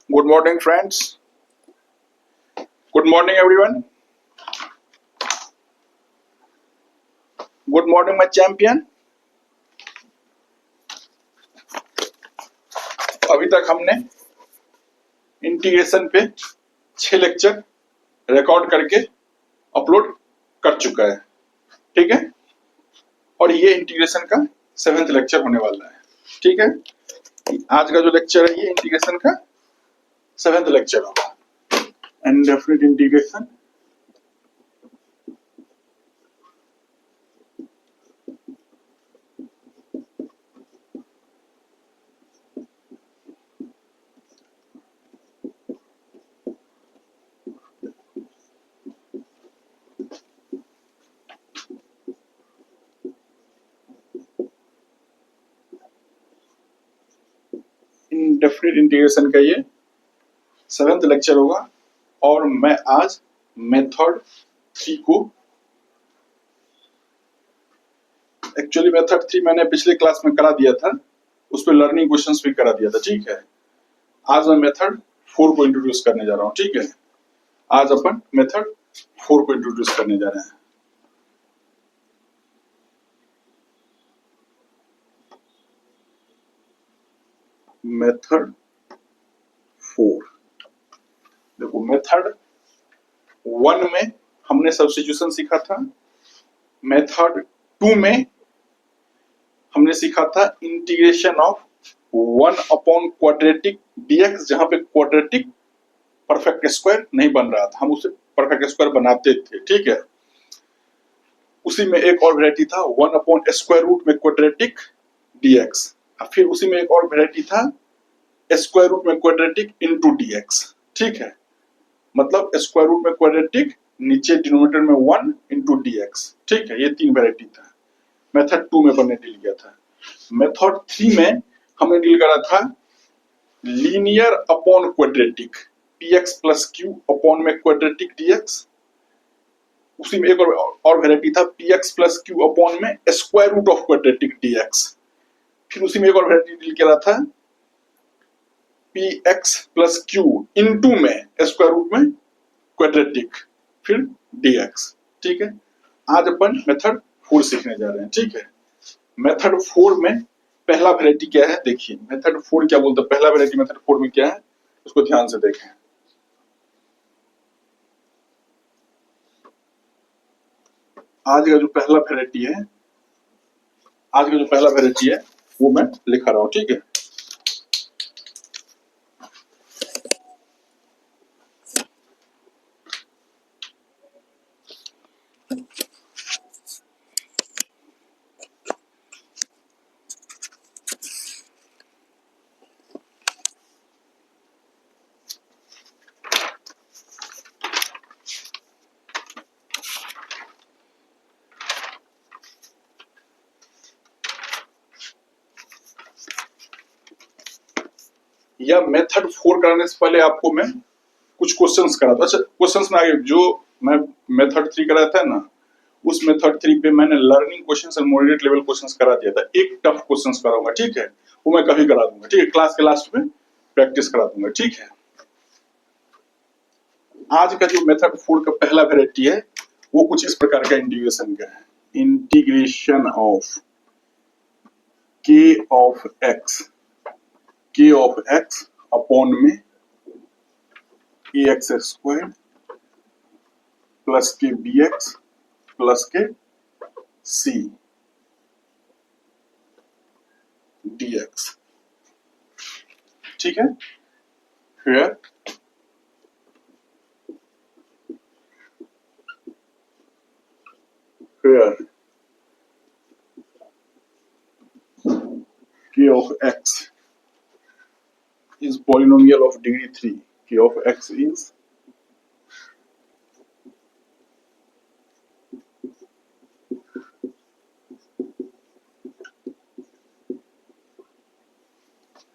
Good morning, friends. Good morning, everyone. Good morning, my champion. अभी तक हमने integration पे 6 लेक्चर रिकॉर्ड करके अपलोड कर चुका है, ठीक है। और ये इंटीग्रेशन का 7th लेक्चर होने वाला है, ठीक है। आज का जो लेक्चर है ये इंटीग्रेशन का 7th लेक्चर होगा। इनडेफिनिट इंटीग्रेशन इनडेफिनिट इंटीग्रेशन का ये 7th लेक्चर होगा। और मैं आज मेथड 3 को एक्चुअली मेथड 3 मैंने पिछले क्लास में करा दिया था, उस पर लर्निंग क्वेश्चंस भी करा दिया था, ठीक है। आज मैं मेथड 4 को इंट्रोड्यूस करने जा रहा हूँ, ठीक है। आज अपन मेथड 4 को इंट्रोड्यूस करने जा रहे हैं। मेथड 4 देखो, मेथड 1 में हमने सब्स्टिट्यूशन सीखा था। मेथड 2 में हमने सीखा था integration of 1 upon quadratic DX, जहां पे क्वाड्रेटिक परफेक्ट स्क्वायर नहीं बन रहा था, हम उसे परफेक्ट स्क्वायर बनाते थे, ठीक है। उसी में एक और वैरायटी था 1 अपॉन स्क्वायर रूट में क्वाड्रेटिक डीएक्स। फिर उसी में एक और वैरायटी था स्क्वायर रूट में क्वाड्रेटिक इनटू डीएक्स, ठीक है। मतलब स्क्वायर रूट में क्वाड्रेटिक, नीचे डिनोमिनेटर में 1 इनटू डीएक्स, ठीक है। ये 3 वैरायटी था। मेथड 2 में हमने डील किया था। मेथड 3 में हमने डील करा था linear upon quadratic, px plus Q upon में क्वाड्रेटिक dx। उसी में एक और वैरायटी था px प्लस क्यू अपॉन में square root of quadratic dx। फिर उसी में एक और वैरायटी डील किया था px प्लस क्यू इनटू में स्क्वायर रूट में क्वाड्रेटिक, फिर dx, ठीक है। आज अपन मेथड 4 सीखने जा रहे हैं, ठीक है। मेथड 4 में पहला वैरायटी क्या है, देखिए मेथड 4 क्या बोलता है। पहला वैरायटी मेथड 4 में क्या है, उसको ध्यान से देखें। आज का जो पहला वैरायटी है, आज का जो पहला वैरायटी है वो मैं लिखा रहा हूं, ठीक है। या मेथड 4 कराने से पहले आपको मैं कुछ क्वेश्चंस करा था। अच्छा, क्वेश्चंस में आगे जो मैं मेथड 3 कराया था ना, उस मेथड 3 पे मैंने लर्निंग क्वेश्चंस और मॉडरेट लेवल क्वेश्चंस करा दिया था। एक टफ क्वेश्चंस कराऊंगा, ठीक है। वो मैं कभी करा दूंगा, ठीक है। क्लास के लास्ट में प्रैक्टिस करा दूंगा, ठीक है। आज का जो मेथड 4 का पहला वैरायटी है वो कुछ इस प्रकार का इंटीग्रेशन का है। Integration of k of x upon में ax स्क्वायर प्लस के bx प्लस के c dx, ठीक है। Here k of x is polynomial of degree 3. K of x is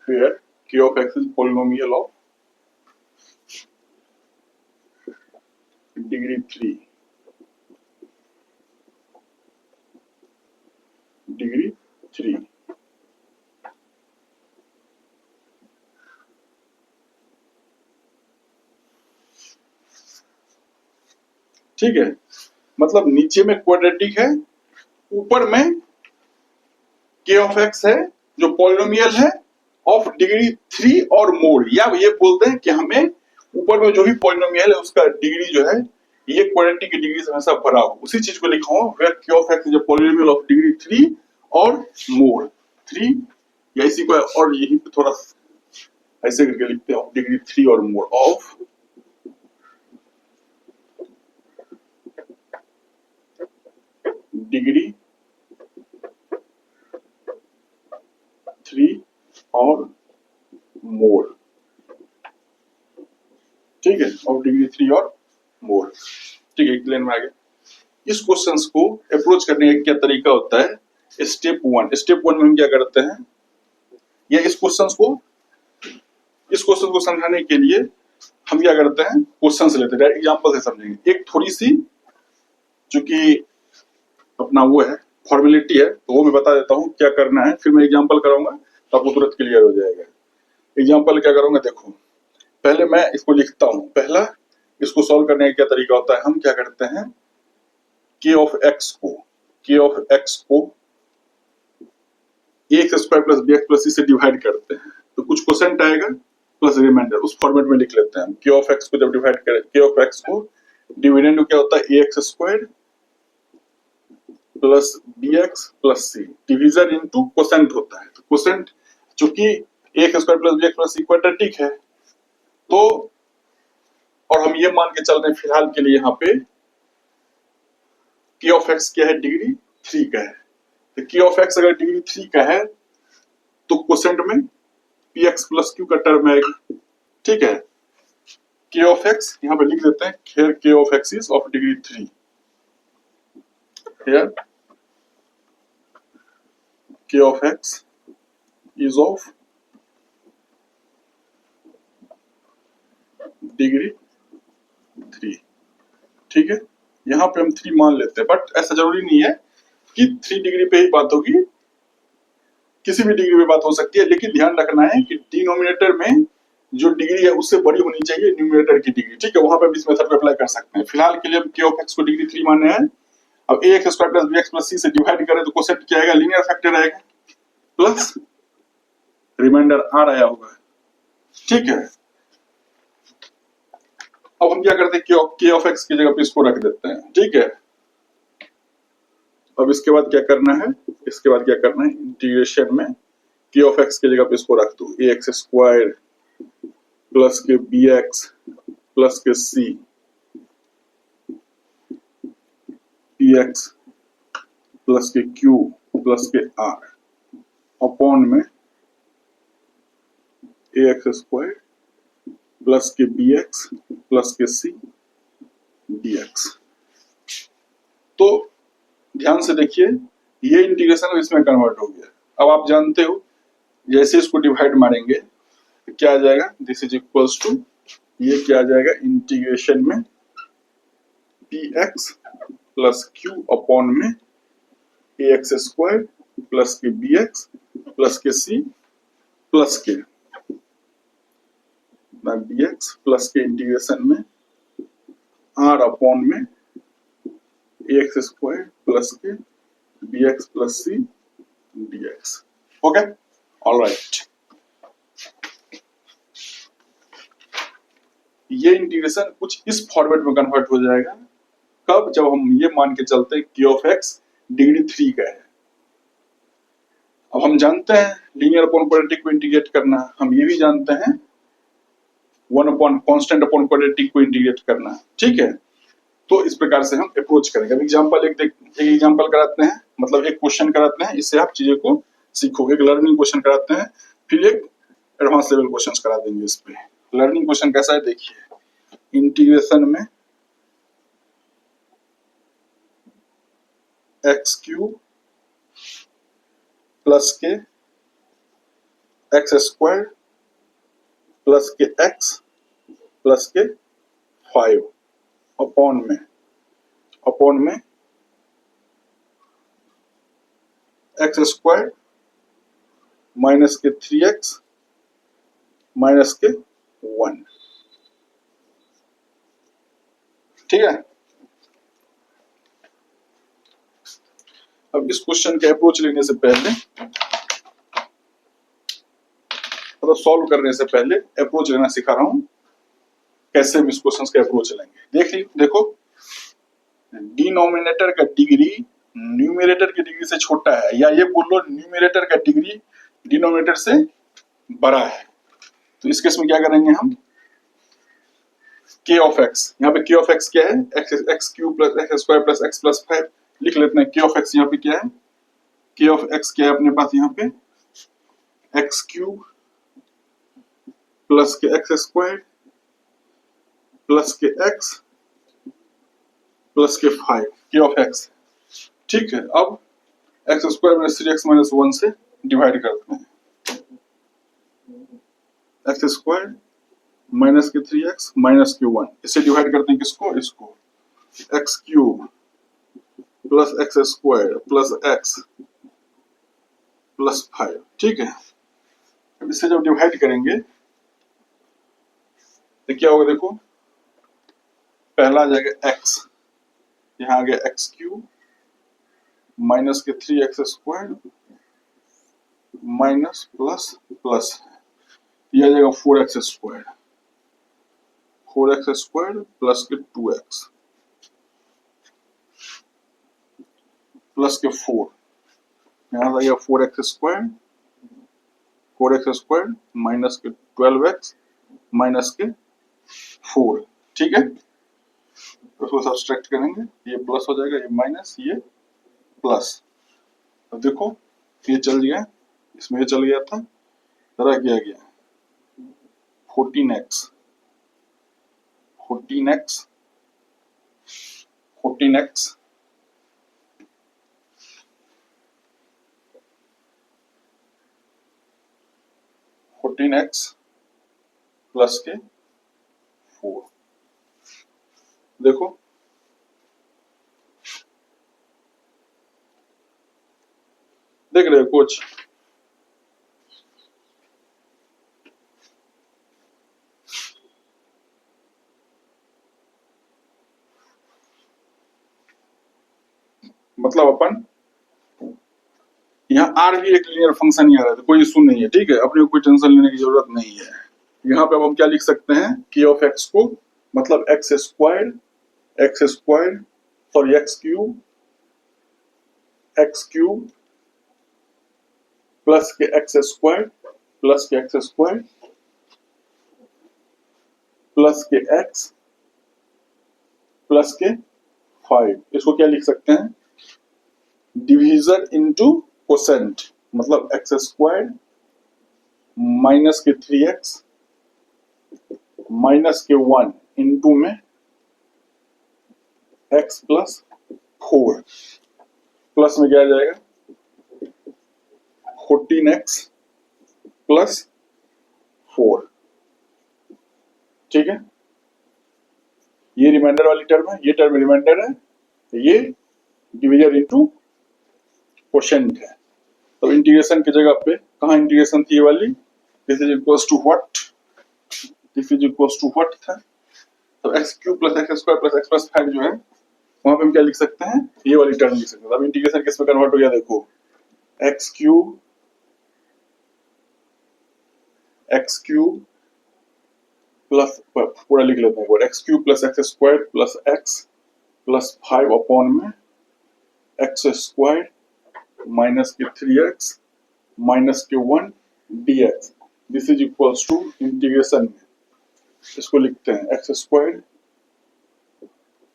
here k of x is polynomial of degree 3. Degree 3. ठीक है, मतलब नीचे में क्वाड्रेटिक है, ऊपर में k ऑफ x है जो पॉलिनोमियल है ऑफ डिग्री 3 और मोर, या ये बोलते हैं कि हमें ऊपर में जो भी पॉलिनोमियल है उसका डिग्री जो है ये क्वाड्रेटिक की डिग्री से हमेशा भरा हो, उसी चीज को लिखा हूं where k of x is a polynomial of degree 3 और मोर 3, या इसी को और यहीं पे थोड़ा ऐसे करके लिखते हैं डिग्री 3 और मोर ऑफ डिग्री 3 और मोर, ठीक है, ऑफ डिग्री 3 और मोर, ठीक है, क्लियर में आ गया। इस क्वेश्चंस को अप्रोच करने का क्या तरीका होता है, स्टेप वन में हम क्या करते हैं, या इस क्वेश्चन को समझाने के लिए हम क्या करते हैं, क्वेश्चन से लेते हैं, एग्जांपल से समझेंगे। एक थोड़ी सी चूंकि अपना वो है फॉर्मेलिटी है, तो वो मैं बता देता हूँ क्या करना है, फिर मैं एग्जांपल कराऊंगा तो आपको तुरंत क्लियर हो जाएगा। एग्जांपल क्या करूंगा, देखो पहले मैं इसको लिखता हूँ, पहला इसको सॉल्व करने का क्या तरीका होता है, हम क्या करते हैं k ऑफ x को ax square plus bx plus c से डिवाइड करते हैं, तो कुछ क्वोशेंट आएगा प्लस रिमाइंडर, उस फॉर्मेट में लिख लेते हैं हम। k ऑफ x को जब डिवाइड करें, k ऑफ x को डिविडेंड क्या होता है ax square plus bx plus c, division into quotient होता है, तो क्वोशेंट चूंकि ax square plus bx plus c quadratic है, तो और हम ये मान के चल रहे हैं फिलहाल के लिए यहाँ पे k ऑफ x क्या है, डिग्री 3 का है, तो k ऑफ x अगर डिग्री 3 का है तो क्वोशेंट में px प्लस q का टर्म आएगा, ठीक है। k ऑफ x यहाँ पे लिख देते हैं, here k of x is of degree 3, here k of x is of degree 3, ठीक है। यहाँ पे हम 3 मान लेते हैं, बट ऐसा जरूरी नहीं है कि 3 डिग्री पे ही बात होगी, किसी भी डिग्री पे बात हो सकती है, लेकिन ध्यान रखना है कि डिनोमिनेटर में जो डिग्री है उससे बड़ी होनी चाहिए न्यूमरेटर की डिग्री, ठीक है। वहां पे भी इस मेथड को अप्लाई कर सकते हैं। फिलहाल के लिए हम k ऑफ x को डिग्री 3 मानने हैं। अब ax square plus bx plus c से डिवाइड करें तो क्वोशेंट क्या आएगा, लीनियर फैक्टर आएगा प्लस रिमाइंडर r आया होगा, ठीक है। अब हम क्या करते हैं, k ऑफ x की जगह पे इसको रख देते हैं, ठीक है। अब इसके बाद क्या करना है, इंटीग्रेशन में k ऑफ x की जगह पे इसको रख दो, ax स्क्वायर प्लस के bx प्लस के c px प्लस के q प्लस के r अपॉन में ax स्क्वायर प्लस के bx प्लस के c dx। तो ध्यान से देखिए, ये इंटीग्रेशन इसमें कन्वर्ट हो गया। अब आप जानते हो जैसे इसको डिवाइड मारेंगे तो क्या आ जाएगा, दिस इज इक्वल्स टू, ये क्या आ जाएगा इंटीग्रेशन में px प्लस q अपॉन में ax स्क्वायर प्लस के bx प्लस के c प्लस के dx प्लस के इंटीग्रेशन में r अपॉन में ax स्क्वायर प्लस के bx plus c dx। Okay, alright. ये इंटीग्रेशन कुछ इस फॉर्मेट में कन्वर्ट हो जाएगा, कब, जब हम ये मान के चलते हैं k ऑफ x डिग्री 3 का है। अब हम जानते हैं लीनियर अपॉन क्वाड्रेटिक को इंटीग्रेट करना, हम ये भी जानते हैं 1 अपॉन कांस्टेंट अपॉन क्वाड्रेटिक को इंटीग्रेट करना, ठीक है। तो इस प्रकार से हम अप्रोच करेंगे। अब एग्जांपल एक एग्जांपल कराते हैं, मतलब एक क्वेश्चन कराते हैं, इससे आप चीजें को सीखोगे। एक लर्निंग क्वेश्चन कराते हैं, फिर एक एडवांस लेवल क्वेश्चंस करा देंगे इस पे। लर्निंग क्वेश्चन कैसा है देखिए, इंटीग्रेशन में एक्स क्यूब प्लस के एक्स स्क्वायर प्लस के एक्स प्लस के 5 अपॉन में एक्स स्क्वायर माइनस के 3x माइनस के 1, ठीक है। अब इस क्वेश्चन के अप्रोच लेने से पहले, मतलब सॉल्व करने से पहले अप्रोच लेना सिखा रहा हूं, कैसे हम इस क्वेश्चन के अप्रोच लेंगे। देखो, डिनोमिनेटर का डिग्री न्यूमरेटर की डिग्री से छोटा है, या ये बोल लो न्यूमरेटर का डिग्री डिनोमिनेटर से बड़ा है। तो इस केस में क्या करेंगे हम, k ऑफ x, यहाँ पे k ऑफ x क्या है, x cube plus x square plus x plus 5 लिख लेते हैं। k ऑफ x यहाँ पे क्या है, k ऑफ x क्या है अपने पास यहाँ पे, x क्यूब प्लस के x स्क्वायर प्लस के x प्लस के 5, k ऑफ x। ठीक है, अब x square minus 3x minus 1 से डिवाइड करते हैं, x स्क्वायर माइनस के 3x माइनस के 1, इससे डिवाइड करते हैं किसको, इसको, x cube plus x square plus x plus 5। ठीक है, अब इससे जब डिवाइड करेंगे तो क्या होगा, देखो पहला आ जाएगा x, यहाँ आ गया x क्यूब माइनस के 3x square minus plus plus, ये आ जाएगा 4x square, 4x square plus के 2x प्लस के 4, यहाँ आ गया 4x square, 4x square minus के 12x माइनस के 4। ठीक है, उसको सब्सट्रैक्ट करेंगे, ये प्लस हो जाएगा, ये माइनस, ये प्लस। अब देखो ये चल गया, इसमें ये चल गया था, रह गया 14x 14x 14x प्लस के 4। देखो देख रहे हो कुछ, मतलब अपन यहाँ आर भी एक लीनियर फंक्शन ही आ रहा है, तो कोई इशू नहीं है। ठीक है, अपने को कोई टेंशन लेने की जरूरत नहीं है। यहाँ पे अब हम क्या लिख सकते हैं, k ऑफ x को, मतलब x square sorry x cube plus के x स्क्वायर प्लस के x स्क्वायर प्लस के x प्लस के 5, इसको क्या लिख सकते हैं, डिवीजन इनटू कोसेंट, मतलब x स्क्वायर माइनस के 3x माइनस के 1 इनटू में x प्लस 4, प्लस में क्या आ जाएगा 14x प्लस 4। ठीक है, ये रिमाइंडर वाली टर्म है, ये टर्म रिमाइंडर है, ये डिवीजन इनटू कोशेंट है। तो इंटीग्रेशन की जगह पे कहाँ इंटीग्रेशन थी ये वाली, this is equals to what, this is equals to what था, तो x cube plus x square plus x plus 5 जो है, वहां पे हम क्या लिख सकते हैं, ये वाली टर्म लिख सकते हैं। अब इंटीग्रेशन किस में कन्वर्ट हो गया, देखो x क्यूब प्लस, पूरा लिख लेते हैं, x cube plus x square plus x plus 5 upon में x स्क्वायर माइनस के 3x माइनस के 1 dx, this is equals to integration में इसको लिखते हैं x स्क्वायर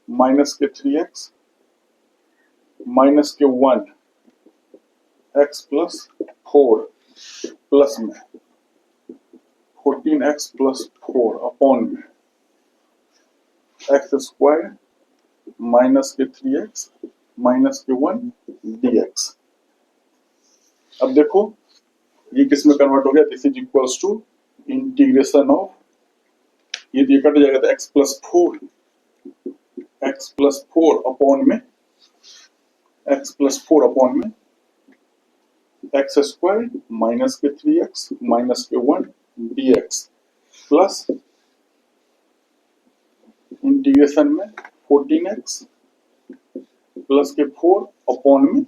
माइनस के 3x माइनस के 1 x प्लस 4 प्लस में 14x प्लस 4 अपॉन में x स्क्वायर माइनस के 3x माइनस के 1 dx। अब देखो ये किस में कन्वर्ट हो गया, this is equals to integration of, ये कट जाएगा तो x प्लस 4 अपॉन में x स्क्वायर माइनस के 3x माइनस के 1 dx प्लस इंटीग्रेशन में 14x प्लस के 4 अपॉन में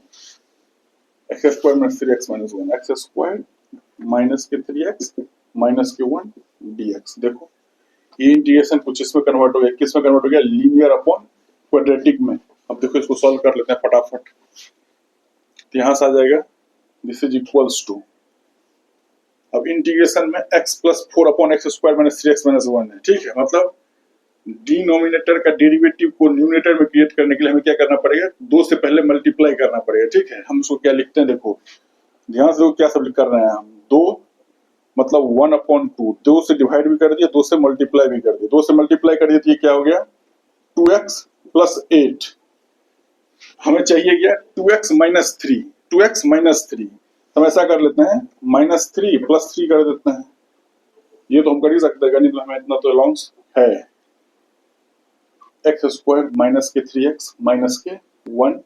x square minus 3x minus 1, x square minus के 3x माइनस के 1 dx। देखो ये इंटीग्रेशन कुछ इसमें कन्वर्ट हो गया, किस में कन्वर्ट हो गया, लीनियर अपॉन क्वाड्रेटिक में। अब देखो इसको सॉल्व कर लेते हैं फटाफट। तो यहां से आ जाएगा दिस इज इक्वल्स टू, अब इंटीग्रेशन में x plus 4 upon x square minus 3x minus 1 है, ठीक है। मतलब डिनोमिनेटर का डेरिवेटिव को न्यूमरेटर में क्रिएट करने के लिए हमें क्या करना पड़ेगा, 2 से पहले मल्टीप्लाई करना पड़ेगा, ठीक है। हम उसको क्या लिखते हैं, देखो ध्यान से क्या सब कर रहे हैं हम, 2 मतलब 1 अपॉन 2, 2 से डिवाइड भी कर दिया, 2 से मल्टीप्लाई भी कर दिया, 2 से मल्टीप्लाई कर दिया तो ये क्या हो गया 2x प्लस 8। हमें चाहिए क्या 2x माइनस 3, 2x माइनस 3। हम ऐसा कर लेते हैं माइनस 3 प्लस 3 कर देते हैं, ये तो हम कर ही सकते हैं, गणित में हमें इतना तो अलाउंस है। एक्स स्क्वायर माइनस के 3x माइनस के 1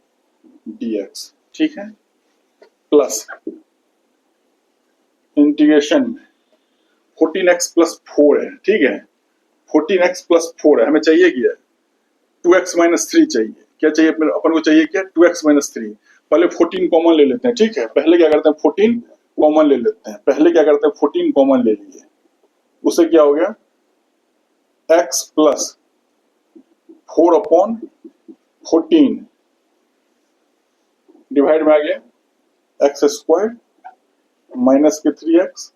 dx, ठीक है, प्लस इंटीग्रेशन में 14x प्लस 4 है, ठीक है, 14x प्लस 4 है, हमें चाहिए क्या 2x माइनस 3 चाहिए। क्या चाहिए अपन को, चाहिए क्या 2x माइनस 3। पहले 14 कॉमन ले लेते हैं, ठीक है, पहले क्या करते हैं 14 कॉमन ले लेते हैं, पहले क्या करते हैं 14 कॉमन ले लिए, उससे क्या हो गया x प्लस 4 अपॉन 14 डिवाइड में आ गया एक्स स्क्वायर माइनस के 3x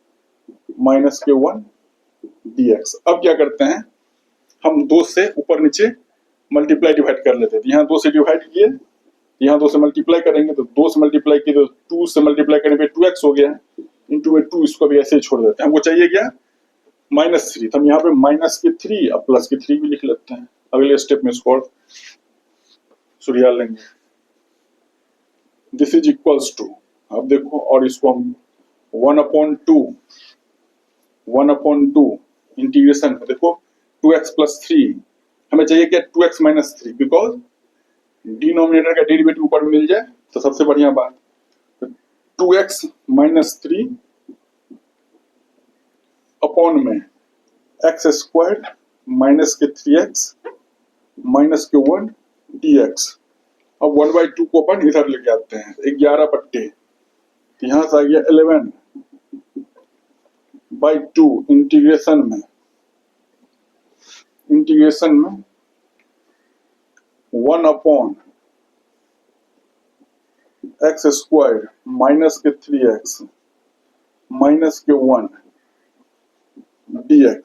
माइनस के 1 dx। अब क्या करते हैं हम 2 से ऊपर नीचे मल्टीप्लाई डिवाइड कर लेते हैं, यहाँ 2 से डिवाइड किए, यहाँ 2 से मल्टीप्लाई करेंगे तो 2 से मल्टीप्लाई किए तो 2 से मल्टीप्लाई करने पे 2x हो गया, इंटू में 2, इसको भी ऐसे ही छोड़ देते हैं। हमको चाहिए क्या माइनस 3, तो हम यहाँ पे माइनस के 3 अब प्लस के 3 भी लिख लेते हैं, अगले स्टेप में इसको सुरिया लेंगे। दिस इज इक्वल्स टू, अब देखो और इसको हम 1 अपॉन 2 इंटीग्रेशन में देखो 2x प्लस 3, हमें चाहिए क्या 2x माइनस 3, बिकॉज डिनोमिनेटर का डेरिवेटिव ऊपर मिल जाए तो सबसे बढ़िया बात। तो 2x माइनस 3 अपॉन में एक्स स्क्वायर माइनस के 3x माइनस के 1 dx। अब 1/2 को अपन इधर लेके आते हैं, 11 बट्टे, तो यहां से आ गया 11/2 इंटीग्रेशन में 1 अपॉन एक्स स्क्वायर माइनस के 3x माइनस के 1 dx,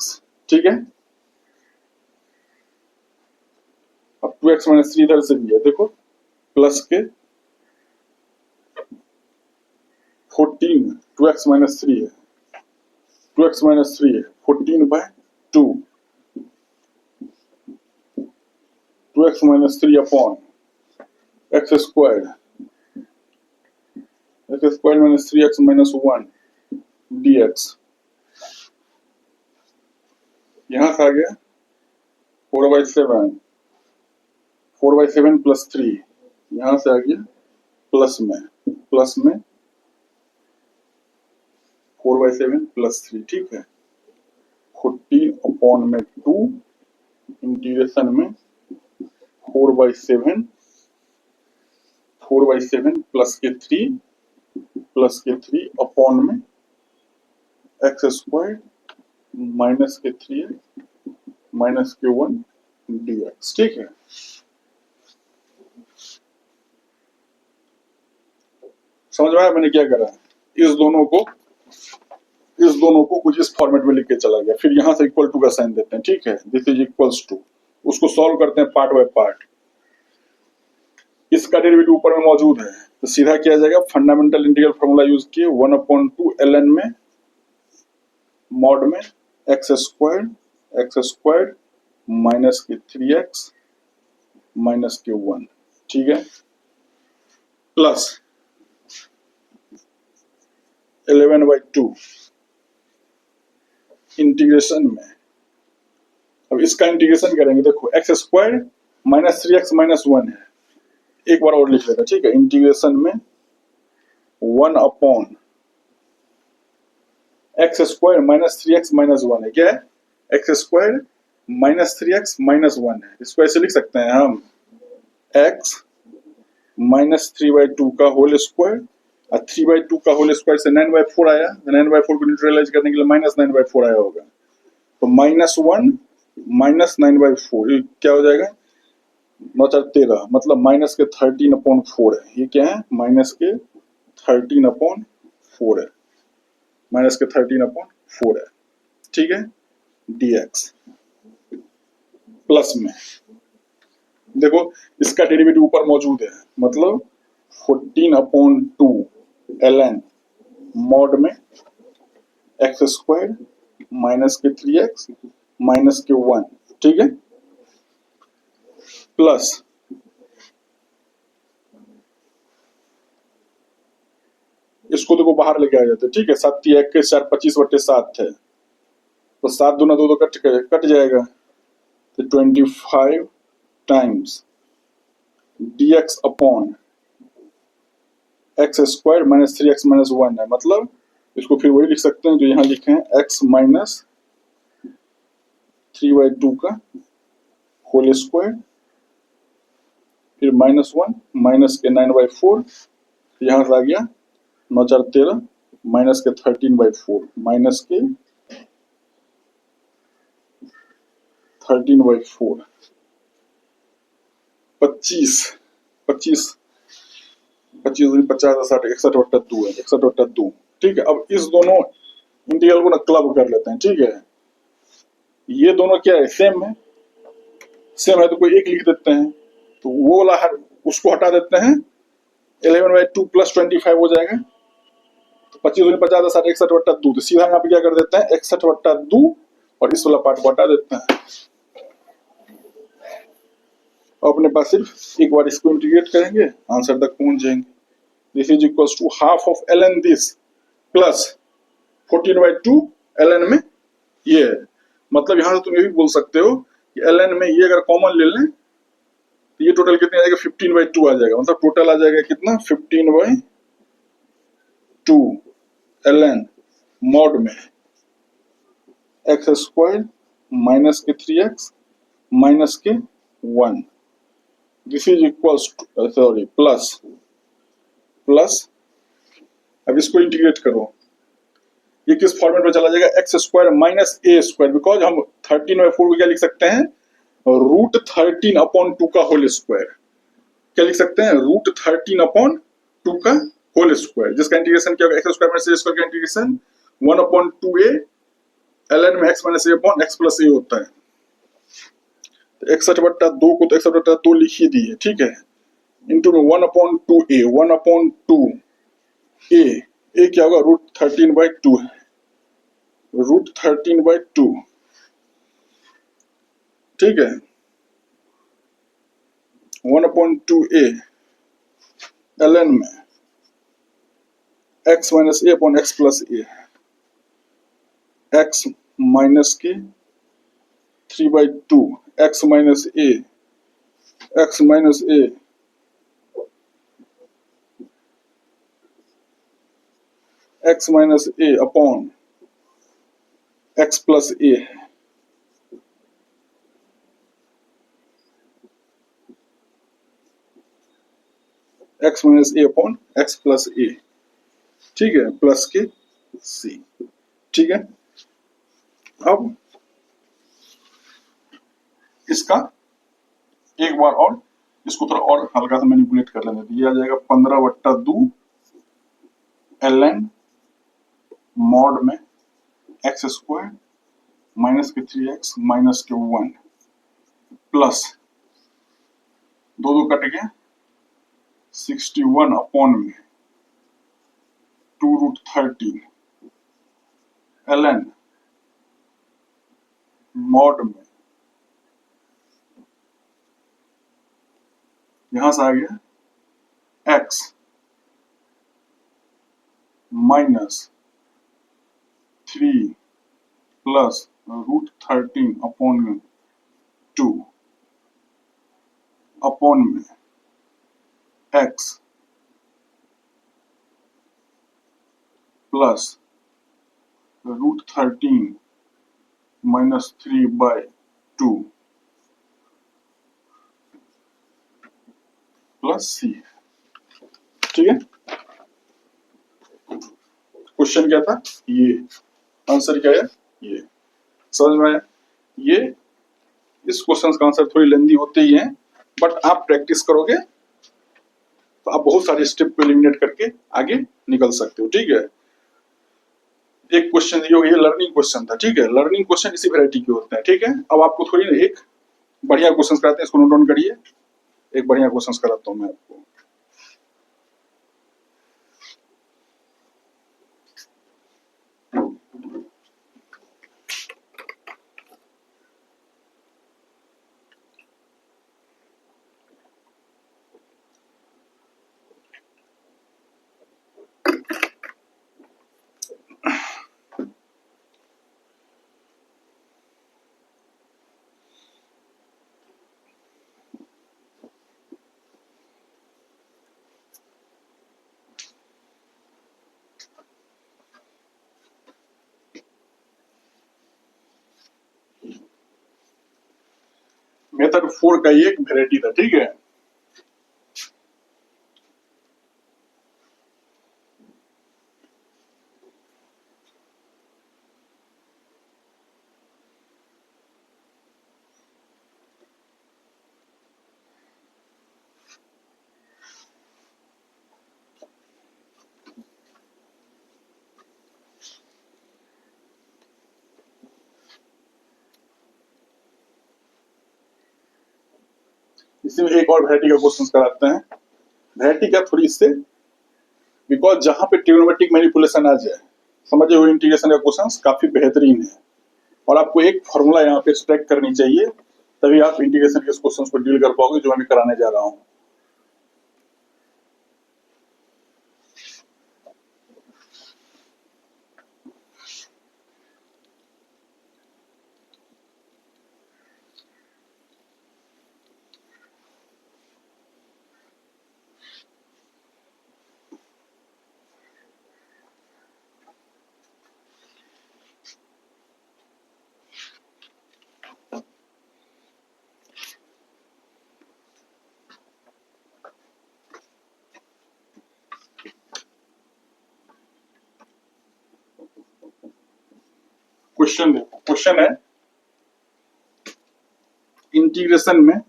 ठीक है। अब 2x माइनस 3 इधर से भी है, देखो प्लस के 14, 2x माइनस 3 है, 2x माइनस 3 है 14/2, 2x minus 3 upon x square minus 3x minus 1 dx। यहां से आ गया 4/7 प्लस 3, यहां से आ गया प्लस में 4/7 प्लस 3, ठीक है, 14 अपॉन में 2 इंटीग्रेशन में 4/7 प्लस के 3 अपॉन में एक्स स्क्वायर माइनस के 3 माइनस के 1 dx, ठीक है। समझ में आया मैंने क्या करा, इस दोनों को कुछ इस फॉर्मेट में लिख के चला गया, फिर यहां से इक्वल टू का साइन देते हैं, ठीक है, दिस इज इक्वल्स टू, उसको सॉल्व करते हैं पार्ट बाय पार्ट। इसका डेरिवेटिव ऊपर में मौजूद है तो सीधा किया जाएगा, फंडामेंटल इंटीग्रल फार्मूला यूज किए 1/2 ln में मॉड में एक्स स्क्वायर माइनस के 3x माइनस के 1, ठीक है, प्लस 11/2 इंटीग्रेशन में, अब इसका इंटीग्रेशन करेंगे, देखो x square minus 3x minus 1 है, एक बार और लिख लेते हैं, ठीक है, इंटीग्रेशन में 1 upon x square minus 3x minus 1 है, क्या है x square minus 3x minus 1 है, इसको ऐसे लिख सकते हैं हम x -3/2 का होल स्क्वायर और 3/2 का होल स्क्वायर से 9/4 आया, 9/4 को न्यूट्रलाइज करने के लिए -9/4 आया होगा, तो -1 -9/4 ये क्या हो जाएगा, 9×4 = मतलब माइनस के 13/4 है। ये क्या है, माइनस के 13/4 है, माइनस के 13/4 है, ठीक है। dx प्लस में देखो इसका डेरिवेटिव ऊपर मौजूद है, मतलब 14/2 ln मॉड में x² माइनस के 3x माइनस के 1, ठीक है, प्लस इसको देखो बाहर लेके आ जाते हैं, ठीक है। 7 × 1 = 4 25/7 है, तो 7 दूना 2 कट जाएगा, तो 25 times dx upon x² minus 3x minus 1 है, मतलब इसको फिर वही लिख सकते हैं जो यहाँ लिखे हैं, x माइनस 3/2 का होल स्क्वायर, फिर -1 माइनस के 9/4, यहाँ से आ गया 9×4 माइनस के 13/4 माइनस के 13/4 25 25 25 50 60 61/2 है, 61/2, ठीक है। अब इस दोनों इंटीग्रल को ना क्लब कर लेते हैं, ठीक है। ये दोनों क्या है, सेम है, सेम है तो कोई एक लिख देते हैं, तो वो वाला उसको हटा देते हैं, 11/2 + 25 हो जाएगा, तो 25 50 60 61/2, तो सीधा यहाँ पे क्या कर देते हैं 61/2 और इस वाला पार्ट को हटा देते हैं। अपने पास सिर्फ एक बार इसको इंटीग्रेट करेंगे, आंसर तक पहुंच जाएंगे। This is equals to half of ln this plus 14/2 ln में ये है, मतलब यहाँ से तुम ये भी बोल सकते हो कि ln में ये अगर कॉमन ले लें तो ये टोटल कितने आ जाएगा, 15/2 आ जाएगा, मतलब टोटल आ जाएगा कितना 15/2 ln मॉड में x² माइनस के 3x माइनस के 1, this is equals to sorry plus अब इसको इंटीग्रेट करो, ये किस फॉर्मेट में चला जाएगा, x² माइनस a², बिकॉज हम 13/4 को क्या लिख सकते हैं, √13/2 का होल स्क्वायर, क्या लिख सकते हैं, √13/2 का होल स्क्वायर, जिसका इंटीग्रेशन क्या होगा, x² माइनस a² का इंटीग्रेशन 1/2a ln में x minus a upon x plus a होता है, तो 61/2 को तो 61/2 लिख ही दिए, ठीक है, इंटू में 1/2a 1/2a, a क्या होगा, √13/2 है, √13/2, ठीक है, 1/2a ln में x minus a upon x plus a, x minus के 3/2 x minus a x minus a x minus a upon x plus a, x minus a upon x plus a, ठीक है, plus के c, ठीक है। अब इसका एक बार और इसको थोड़ा और हल्का सा मैनिपुलेट कर लेंगे, ये आ जाएगा 15/2 ln मॉड में x² माइनस के 3x माइनस के 1 प्लस 2 कट गया 61 अपॉन में 2√13 ln मॉड में, यहां से आ गया x माइनस 3 प्लस √13 अपॉन में 2 अपॉन में x plus √13 minus 3/2 plus c, ठीक है, क्वेश्चन क्या था ये, आंसर क्या है ये, समझ में आया। ये इस क्वेश्चन का आंसर थोड़ी लेंदी होते ही है, बट आप प्रैक्टिस करोगे तो आप बहुत सारे स्टेप को एलिमिनेट करके आगे निकल सकते हो। ठीक है, एक क्वेश्चन ये लर्निंग क्वेश्चन था। ठीक है, लर्निंग क्वेश्चन इसी वैरायटी के होते हैं। ठीक है, अब आपको थोड़ी ना एक बढ़िया क्वेश्चन कराते हैं, इसको नोट डाउन करिए। एक बढ़िया क्वेश्चन कराता हूँ मैं आपको। मेथड 4 का ये एक वैरायटी था। ठीक है, इसी में एक और वैरायटी का क्वेश्चन कराते हैं। वैरायटी क्या थोड़ी इससे, बिकॉज जहां पे ट्रिग्नोमेट्रिक मैनिपुलेशन आ जाए, समझे हुए इंटीग्रेशन का क्वेश्चन काफी बेहतरीन है। और आपको एक फॉर्मूला यहाँ पे एक्सट्रैक्ट करनी चाहिए, तभी आप इंटीग्रेशन के क्वेश्चन को डील कर पाओगे जो मैं कराने जा रहा हूँ। क्वेश्चन देखो, क्वेश्चन है इंटीग्रेशन में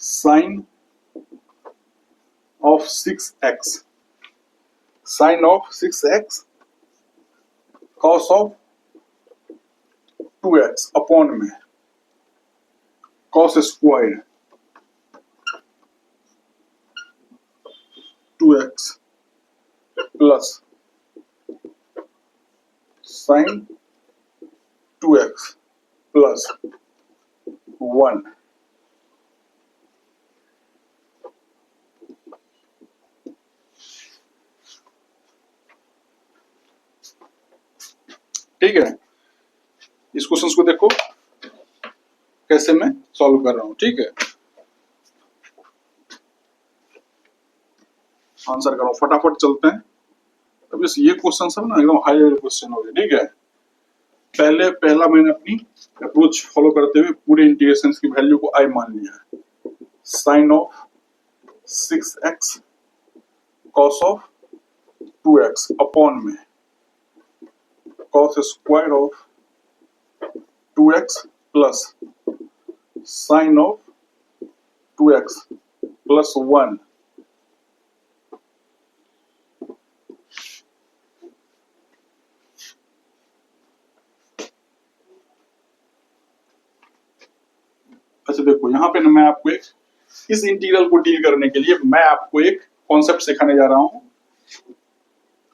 sine of 6x, sine of 6x cos of 2x upon में cos square 2x plus sine 2x plus 1। ठीक है, इस क्वेश्चन को देखो कैसे मैं सॉल्व कर रहा हूं। ठीक है, आंसर करो फटाफट, चलते हैं। अब ये क्वेश्चन सब ना एकदम हाई लेवल क्वेश्चन हो गए। ठीक है, पहला मैंने अपनी अप्रोच फॉलो करते हुए पूरे इंटीग्रेशन की वैल्यू को आई मान लिया है। Sine of 6x cos of 2x upon में cos square of 2x plus sine of 2x plus 1। अच्छा देखो, यहाँ पे ना मैं आपको एक इस इंटीग्रल को डील करने के लिए मैं आपको एक कॉन्सेप्ट सिखाने जा रहा हूं।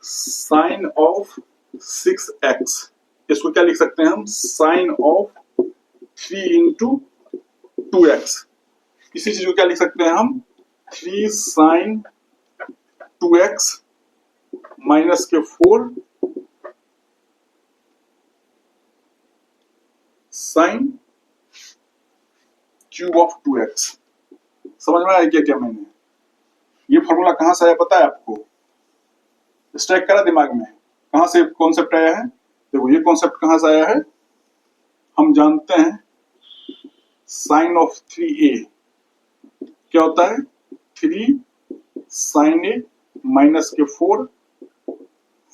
साइन ऑफ 6x, इसको क्या लिख सकते हैं हम, साइन ऑफ 3 इंटू 2x। इसी चीज को क्या लिख सकते हैं हम, 3 साइन 2x माइनस के 4 साइन क्यूब ऑफ 2x। समझ में आया क्या क्या मैंने, ये फॉर्मूला कहां से आया पता है आपको, स्ट्राइक करा दिमाग में, कहां से कॉन्सेप्ट आया है। देखो ये कॉन्सेप्ट कहां से आया है, हम जानते हैं साइन ऑफ 3a क्या होता है, 3 साइन ए माइनस के 4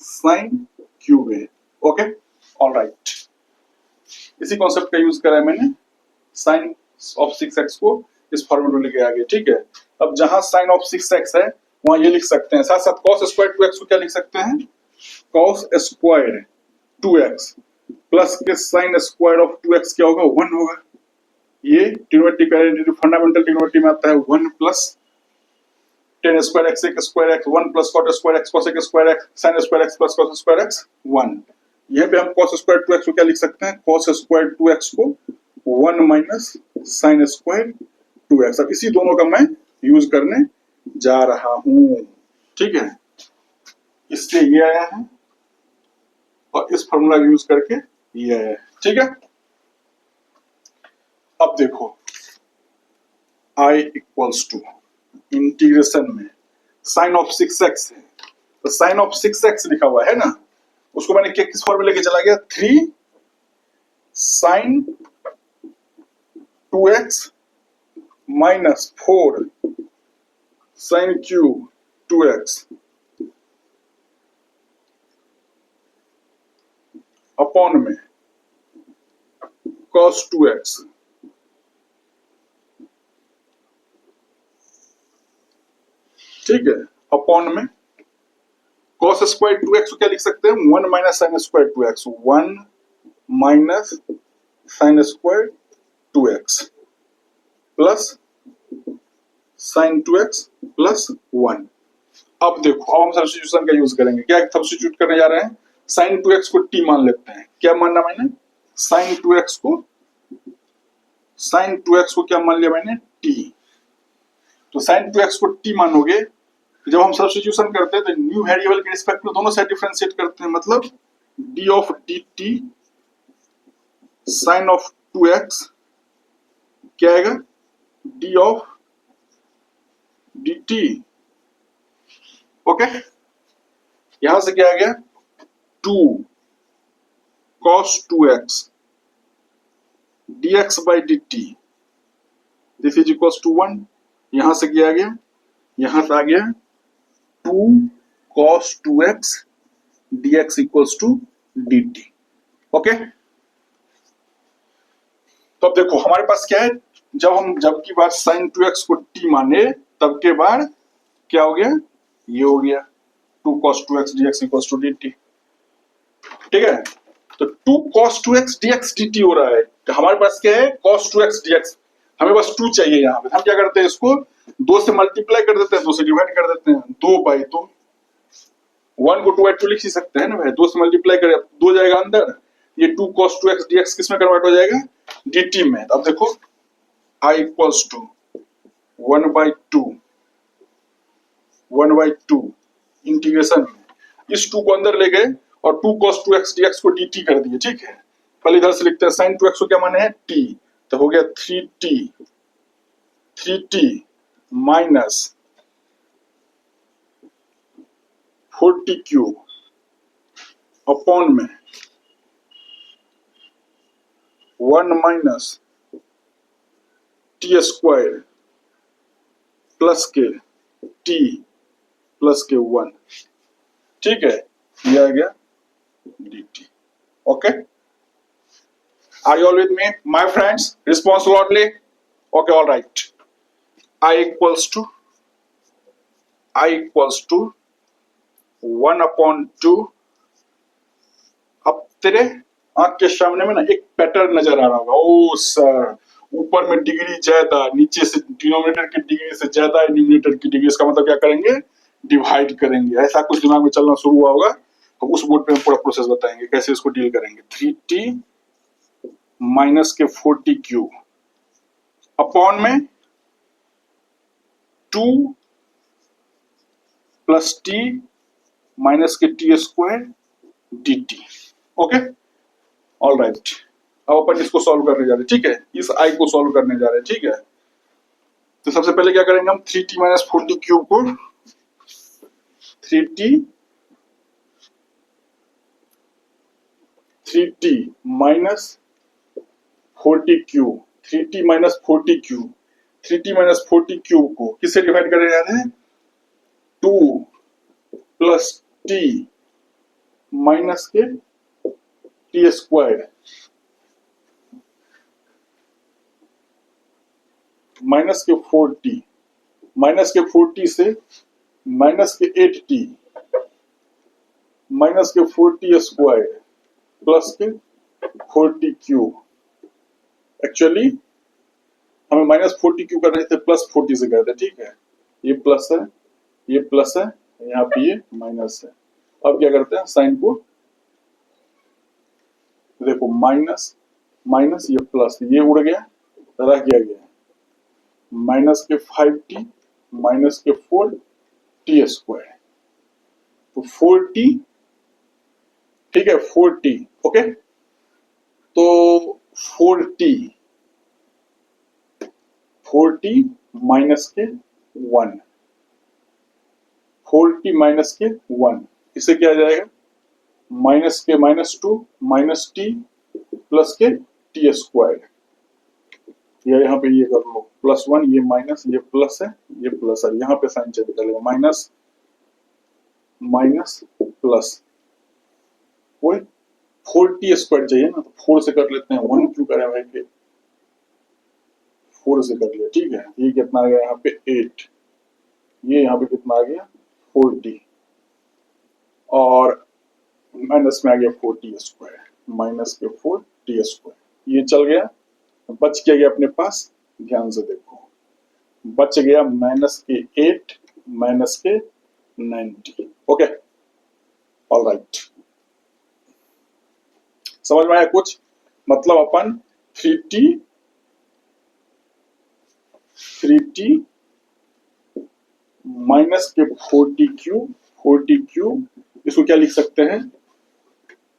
साइन क्यूब ए। ओके, ऑल राइट, इसी कॉन्सेप्ट का यूज करा है मैंने, साइन ऑफ 6x को इस फॉर्मूले में लेके आ गए। ठीक है, अब जहां साइन ऑफ 6x है वहां ये लिख सकते हैं, साथ साथ cos स्क्वायर 2x को क्या लिख सकते हैं, cos स्क्वायर 2x प्लस के साइन स्क्वायर ऑफ 2x क्या होगा, 1 होगा। ये ट्रिग्नोमेट्री का फंडामेंटल ट्रिग्नोमेट्री में आता है 1 plus tan square x sec square x 1 plus cot square x cos square x sin square x plus cos square x 1। यहाँ पे हम cos स्क्वायर 2x को क्या लिख सकते हैं, cos स्क्वायर 2x को 1 माइनस sin स्क्वायर 2x। अब इसी दोनों का मैं यूज करने जा रहा हूं। ठीक है, इससे ये आया है और इस फॉर्मूला यूज करके ये आया है। ठीक है, अब देखो I इक्वल्स टू इंटीग्रेशन में साइन ऑफ 6x है, तो साइन ऑफ 6x लिखा हुआ है ना, उसको मैंने किस फॉर्मूले लेके चला गया, 3 sine 2x minus 4 sine cube 2x upon में cos 2x। ठीक है, अपॉन में cos स्क्वायर 2x को क्या लिख सकते हैं, 1 minus sine square 2x 1 minus sine square 2x plus sine 2x plus 1। अब देखो, अब हम सब्स्टिट्यूशन का यूज करेंगे। क्या सब्स्टिट्यूट करने जा रहे हैं, साइन 2x को t मान लेते हैं। क्या मानना मैंने, साइन 2x को क्या मान लिया मैंने, t। तो साइन 2x को t मानोगे, जब हम सब्स्टिट्यूशन करते हैं तो न्यू वेरिएबल के रिस्पेक्ट में दोनों साइड डिफरेंशिएट करते हैं, मतलब d of dt sine of 2x क्या आएगा, d ऑफ dt। ओके, यहां से क्या आ गया, 2 cos 2x dx by dt this is equals to 1। यहां से क्या आ गया, यहां से आ गया 2 cos 2x dx equals to dt। Okay, तो अब देखो हमारे पास क्या है, जब की बार sin 2x को t माने तब के बाद क्या हो गया, ये हो गया 2 cos 2x dx equals to dt। ठीक है, तो 2 cos 2x dx dt हो रहा है, तो हमारे पास क्या है, cos 2x dx, हमें बस 2 चाहिए। यहाँ पे हम क्या करते हैं, इसको 2 से मल्टीप्लाई कर देते हैं, 2 से डिवाइड कर देते हैं, 2 बाई 2। 1 को 2 बाई 2 लिख ही सकते हैं ना भाई, 2 से मल्टीप्लाई करें 2 जाएगा अंदर, ये 2 cos 2x dx किस में कन्वर्ट हो जाएगा, dt में। अब देखो I equals to 1 by 2 integration में इस 2 को अंदर ले गए और 2 cos 2x dx को dt कर दिए। ठीक है, पहले इधर से लिखते हैं, sin 2x को क्या माने है, t, तो हो गया 3t माइनस 40 क्यूब अपॉन में 1 माइनस टी स्क्वायर प्लस के t प्लस के 1। ठीक है, ये आ गया dt। Okay, are you all with me my friends, response loudly. Okay, all right, I equals to 1 upon 2। अब तेरे आंख के सामने में ना एक पैटर्न नजर आ रहा होगा, ओ सर ऊपर में डिग्री ज्यादा, नीचे से डिनोमिनेटर की डिग्री से ज्यादा है न्यूमरेटर की डिग्री, इसका मतलब क्या करेंगे, डिवाइड करेंगे। ऐसा कुछ दिमाग में चलना शुरू हुआ होगा, तो उस बोर्ड पे हम पूरा प्रोसेस बताएंगे कैसे इसको डील करेंगे। 3t माइनस के 40 क्यूब अपॉन में 2 प्लस t माइनस के t square dt। Okay, all right, अब अपन इसको सॉल्व करने जा रहे हैं। ठीक है, इस i को सॉल्व करने जा रहे हैं। ठीक है, तो सबसे पहले क्या करेंगे हम, 3t माइनस 40 क्यूब को 3t minus 40 cube 3t minus 40 cube को किससे डिवाइड करने जा रहे हैं, 2 प्लस टी माइनस के टी स्क्वायर माइनस के 4t माइनस के 4t से माइनस के 8t माइनस के 4t स्क्वायर प्लस के 4t क्यूब। एक्चुअली हमें माइनस 40 क्यों कर रहे थे, प्लस 40 से कर रहे थे, ठीक है। ये प्लस है, ये प्लस है, यहाँ पे ये माइनस है। अब क्या करते हैं, साइन को देखो, माइनस माइनस, ये प्लस, ये उड़ गया, रह गया माइनस के 5t माइनस के 4t स्क्वायर, तो 4t, ठीक है, 4t, ओके। तो 4t माइनस के 1, 4t माइनस के 1, इसे क्या आ जाएगा, माइनस के -2 माइनस टी प्लस के टी स्क्वायर, या यहाँ पे ये कर लो +1, ये माइनस, ये प्लस है, ये प्लस है, यहाँ पे साइन चेंज कर लो, माइनस माइनस प्लस, कोई 4t स्क्वायर चाहिए ना, तो 4 से कर लेते हैं, 1 क्यों करें भाई के 4 से कर लिया, ठीक है। ये कितना आ गया यहाँ पे 8, ये यहाँ पे कितना आ गया 4t, और माइनस में आ गया 4t स्क्वायर, माइनस के 4t स्क्वायर, ये चल गया, बच क्या गया अपने पास, ध्यान से देखो, बच गया माइनस के 8 माइनस के 90, ओके, ऑलराइट। समझ में आया कुछ, मतलब अपन 3t माइनस के 4t क्यूब, इसको क्या लिख सकते हैं,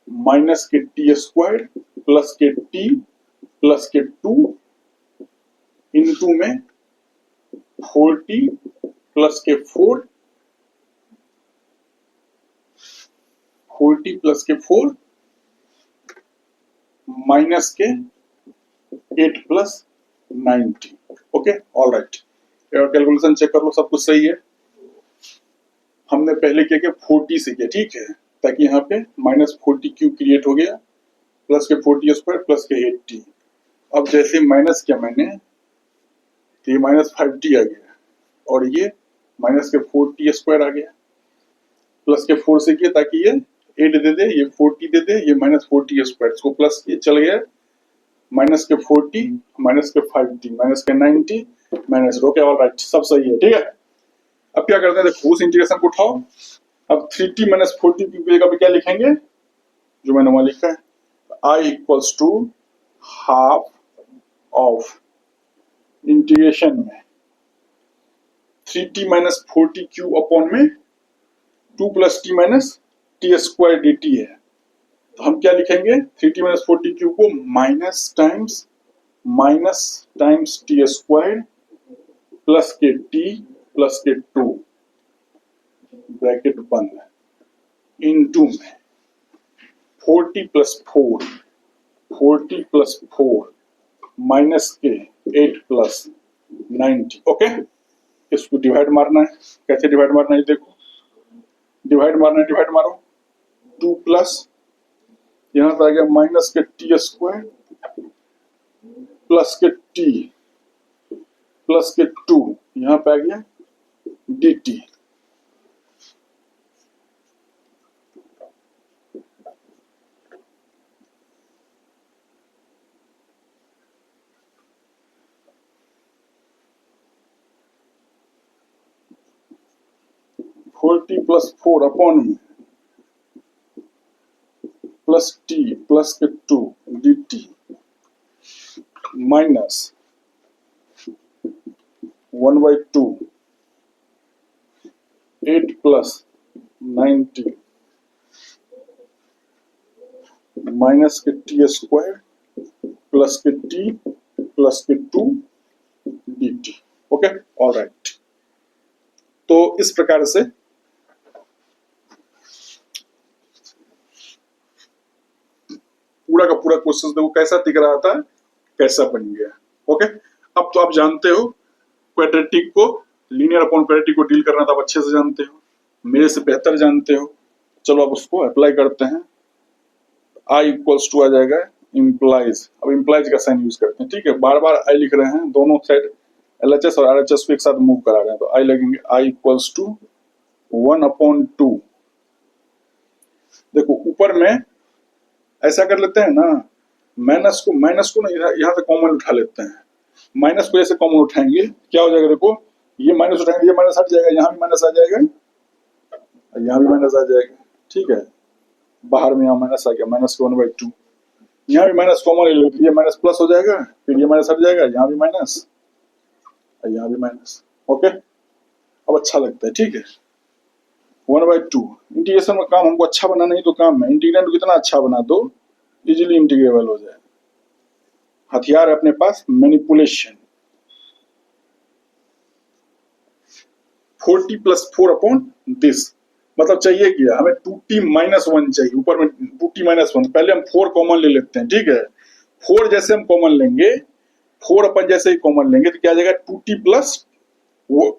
माइनस के टी स्क्वायर प्लस के टी प्लस के 2 इनटू में 4t प्लस के 4t प्लस के 4 माइनस के 8 plus 90, okay, alright. Calculation check कर लो, सब कुछ सही है। हमने पहले क्या किया, 40 से किया, ठीक है, ताकि यहाँ पे -40 क्यूब क्रिएट हो गया, प्लस के 40 स्क्वायर प्लस के 8t। अब जैसे माइनस किया मैंने, तो ये -5t आ गया, और ये माइनस के 4t स्क्वायर आ गया, प्लस के 4 से किया ताकि ये 8 दे दे, ये 40 दे दे, ये -40 स्क्वायर, इसको प्लस ये चल गया, माइनस के 40 माइनस के 5t माइनस के 90 माइनस, ओके, ऑलराइट, सब सही है, ठीक है। अब क्या करते हैं, देखो उस इंटीग्रेशन को उठाओ, अब 3t माइनस 40 की जगह पे क्या लिखेंगे, जो मैंने वहां लिखा है, i equals to half of integration में 3t माइनस 40 क्यूब अपॉन में 2 plus t minus t square d t है, तो हम क्या लिखेंगे, 3t माइनस 40 क्यूब को minus times t square plus के टी प्लस के 2 ब्रैकेट बंद इनटू में 40 प्लस 4 माइनस के 8 प्लस 90, ओके। इसको डिवाइड मारना है, कैसे डिवाइड मारना है, देखो, डिवाइड मारना है, डिवाइड मारो, 2 प्लस यहां पे आ गया माइनस के टी स्क्वायर प्लस के टी प्लस के 2, यहां पे आ गया D T, T plus 4 upon में प्लस टी प्लस के 2 D T minus 1/2 8 plus 90 minus के टी स्क्वायर प्लस के टी प्लस के 2 डी टी, ओके, ऑलराइट। तो इस प्रकार से पूरा का पूरा क्वेश्चन देखो कैसा दिख रहा था, कैसा बन गया, ओके। अब तो आप जानते हो क्वाड्रेटिक को लीनियर अपॉन पैरिटी को डील करना तो आप अच्छे से जानते हो, मेरे से बेहतर जानते हो। चलो अब उसको अप्लाई करते हैं। आई इक्वल्स टू आ जाएगा इम्प्लाइज। अब इम्प्लाइज का साइन यूज करते हैं, ठीक है। बार बार आई लिख रहे हैं, दोनों साइड एलएचएस और आरएचएस को एक साथ मूव करा रहे हैं, तो आई लगेंगे आई इक्वल्स टू 1/2। देखो ऊपर में ऐसा कर लेते हैं ना, माइनस को ना यहाँ से कॉमन उठा लेते हैं। माइनस को ऐसे कॉमन उठाएंगे, क्या हो जाएगा, देखो ये माइनस उठाएंगे, ये माइनस हट जाएगा, यहाँ भी माइनस आ जाएगा, यहाँ भी माइनस आ जाएगा, ठीक है। बाहर में यहाँ माइनस आ गया, माइनस 1/2। यहाँ भी माइनस कॉमन ले लो, ये माइनस प्लस हो जाएगा, फिर ये माइनस हट जाएगा, यहाँ भी माइनस, यहाँ भी माइनस। ओके, अब अच्छा लगता है, ठीक है। 1/2 इंटीग्रेशन में काम हमको अच्छा बनाना ही तो काम है। इंटीग्रेंड को कितना अच्छा बना दो, इजीली इंटीग्रेबल हो जाए। हथियार है अपने पास, मैनिपुलेशन। 40 + 4/this, मतलब चाहिए क्या हमें, 2t - 1 चाहिए। ऊपर में 2t - 1, पहले हम 4 कॉमन ले लेते हैं, ठीक है। 4 जैसे हम कॉमन लेंगे, 4 अपन जैसे ही कॉमन लेंगे तो क्या आ जाएगा, 2t +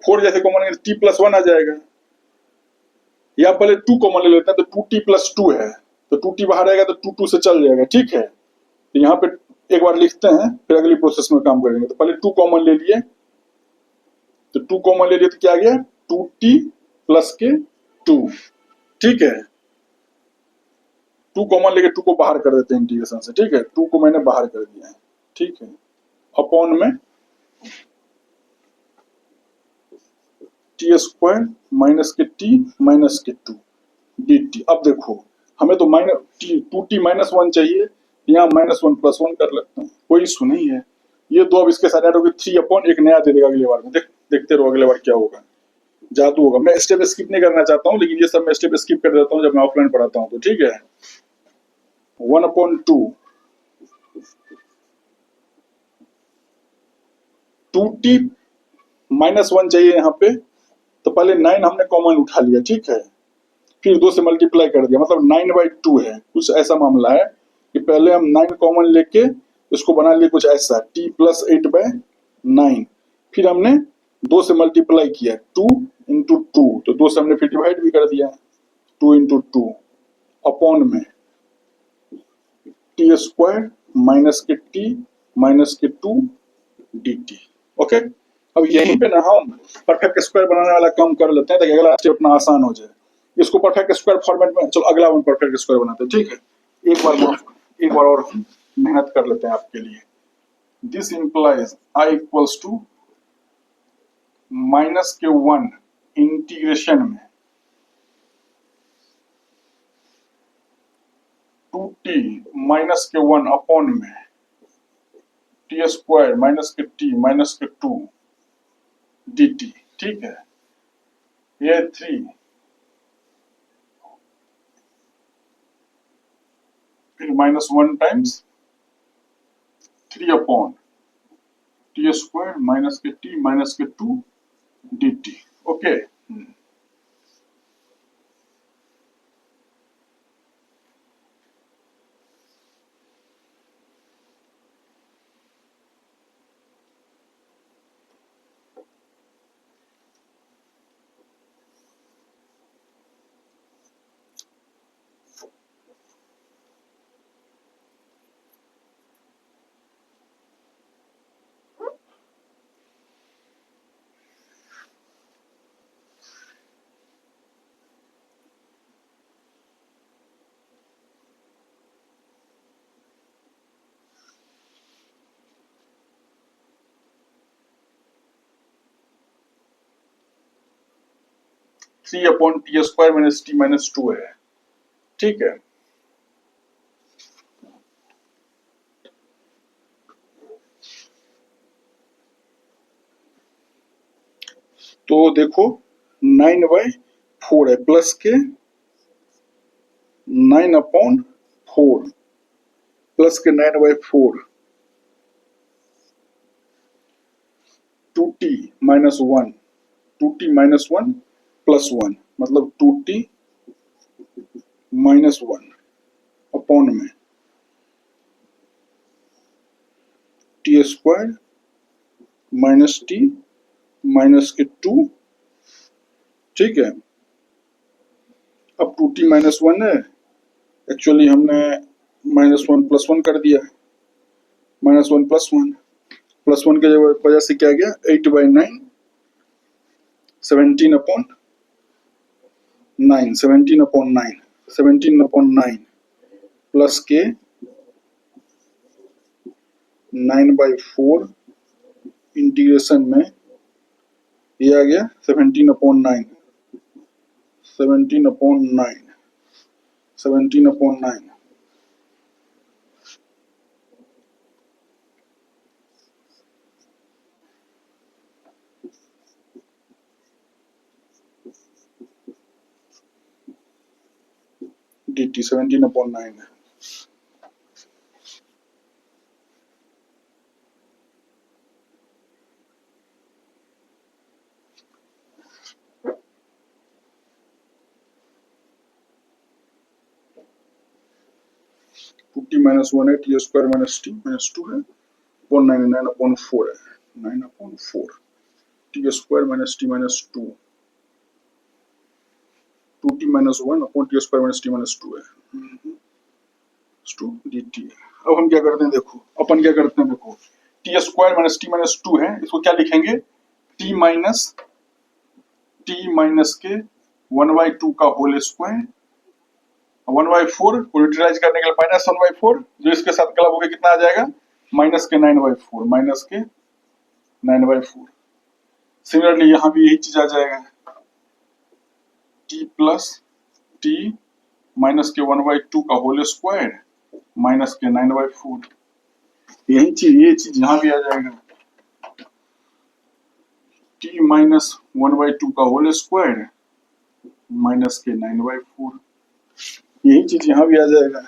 4 जैसे कॉमन लेंगे t + 1 आ जाएगा। या पहले 2 कॉमन ले लेते हैं, तो 2t + 2 है, तो 2t बाहर आएगा तो 2 से चल जाएगा, ठीक है। तो यहाँ पे एक बार लिखते हैं, फिर अगली प्रोसेस में काम करेंगे। तो पहले 2 कॉमन ले लिए, तो 2 कॉमन ले लिए तो क्या आ गया, 2t + 2, ठीक है। 2 कॉमन लेके 2 को बाहर कर देते हैं इंटीग्रेशन से, ठीक है। 2 को मैंने बाहर कर दिया है, ठीक है। अपॉन में t² - t - 2 dt। अब देखो हमें तो 2t - 1 चाहिए, यहाँ -1 + 1 कर लेते हैं, कोई इशू नहीं है। ये दो अब इसके साथ ऐड होगी, 3 एक नया दे देगा अगली बार में। देखते रहो अगले बार क्या होगा, जादू होगा। मैं स्टेप स्किप नहीं करना चाहता हूँ, लेकिन ये सब मैं स्टेप स्किप कर देता हूँ जब मैं ऑफलाइन पढ़ाता हूँ, तो ठीक है। 1/2 2t - 1 चाहिए यहाँ पे, तो पहले 9 हमने कॉमन उठा लिया, ठीक है। फिर 2 से मल्टीप्लाई कर दिया, मतलब 9/2 है। कुछ ऐसा मामला है कि पहले हम 9 कॉमन लेके इसको बना लिए कुछ ऐसा, t + 8/9। फिर हमने 2 से मल्टीप्लाई किया, 2 × 2, तो 2 से हमने फिर डिवाइड भी कर दिया, 2 × 2 अपॉन में t² - t - 2 dt। ओके, अब यहीं पे ना हम परफेक्ट स्क्वायर बनाने वाला काम कर लेते हैं, ताकि अगला स्टेप अपना आसान हो जाए। इसको परफेक्ट स्क्वायर फॉर्मेट में, चलो अगला वन परफेक्ट स्क्वायर बनाते हैं, ठीक है। एक बार और मेहनत कर लेते हैं आपके लिए। This implies i equals to -1 इंटीग्रेशन में 2t - 1 अपॉन में t² - t - 2 dt, ठीक है। ये 3, फिर -1 times 3 upon t² - t - 2 dt। Okay, three upon t² - t - 2 है, ठीक है। तो देखो 9/4 है, प्लस के 9/4 प्लस के 9/4, 2t - 1, 2t - 1 + 1, मतलब 2t - 1 अपॉन में t² - t माइनस के 2, ठीक है। अब 2t माइनस 1 है, एक्चुअली हमने -1 + 1 कर दिया, -1 + 1 की वजह से क्या गया 8/9, 17/9, 17/9 प्लस के 9/4 इंटीग्रेशन में ये आ गया 17/9, 17/9, 17/9। dt 17/9 है। टी माइनस 1 है, T square minus t minus 2 है, 9/4 है, 9/4 T square minus t minus 2, 2t minus 1 upon T square minus t minus 2 है, 2 dt। अब हम क्या करते हैं देखो, अपन क्या करते हैं देखो, T square minus t minus 2 है, इसको क्या लिखेंगे टी माइनस के 1/2 का होल स्क्वायर, 1/4 को यूटिलाइज करने के लिए -1/4, जो इसके साथ क्लब होकर कितना आ जाएगा माइनस के 9/4, माइनस के 9/4। सिमिलरली यहाँ भी यही चीज आ जाएगा, टी प्लस टी माइनस के 1/2 का होल स्क्वायर माइनस के 9/4, यही चीज ये चीज यहाँ भी आ जाएगा, टी माइनस 1/2 का होल स्क्वायर माइनस के 9/4, यही चीज यहाँ भी आ जाएगा।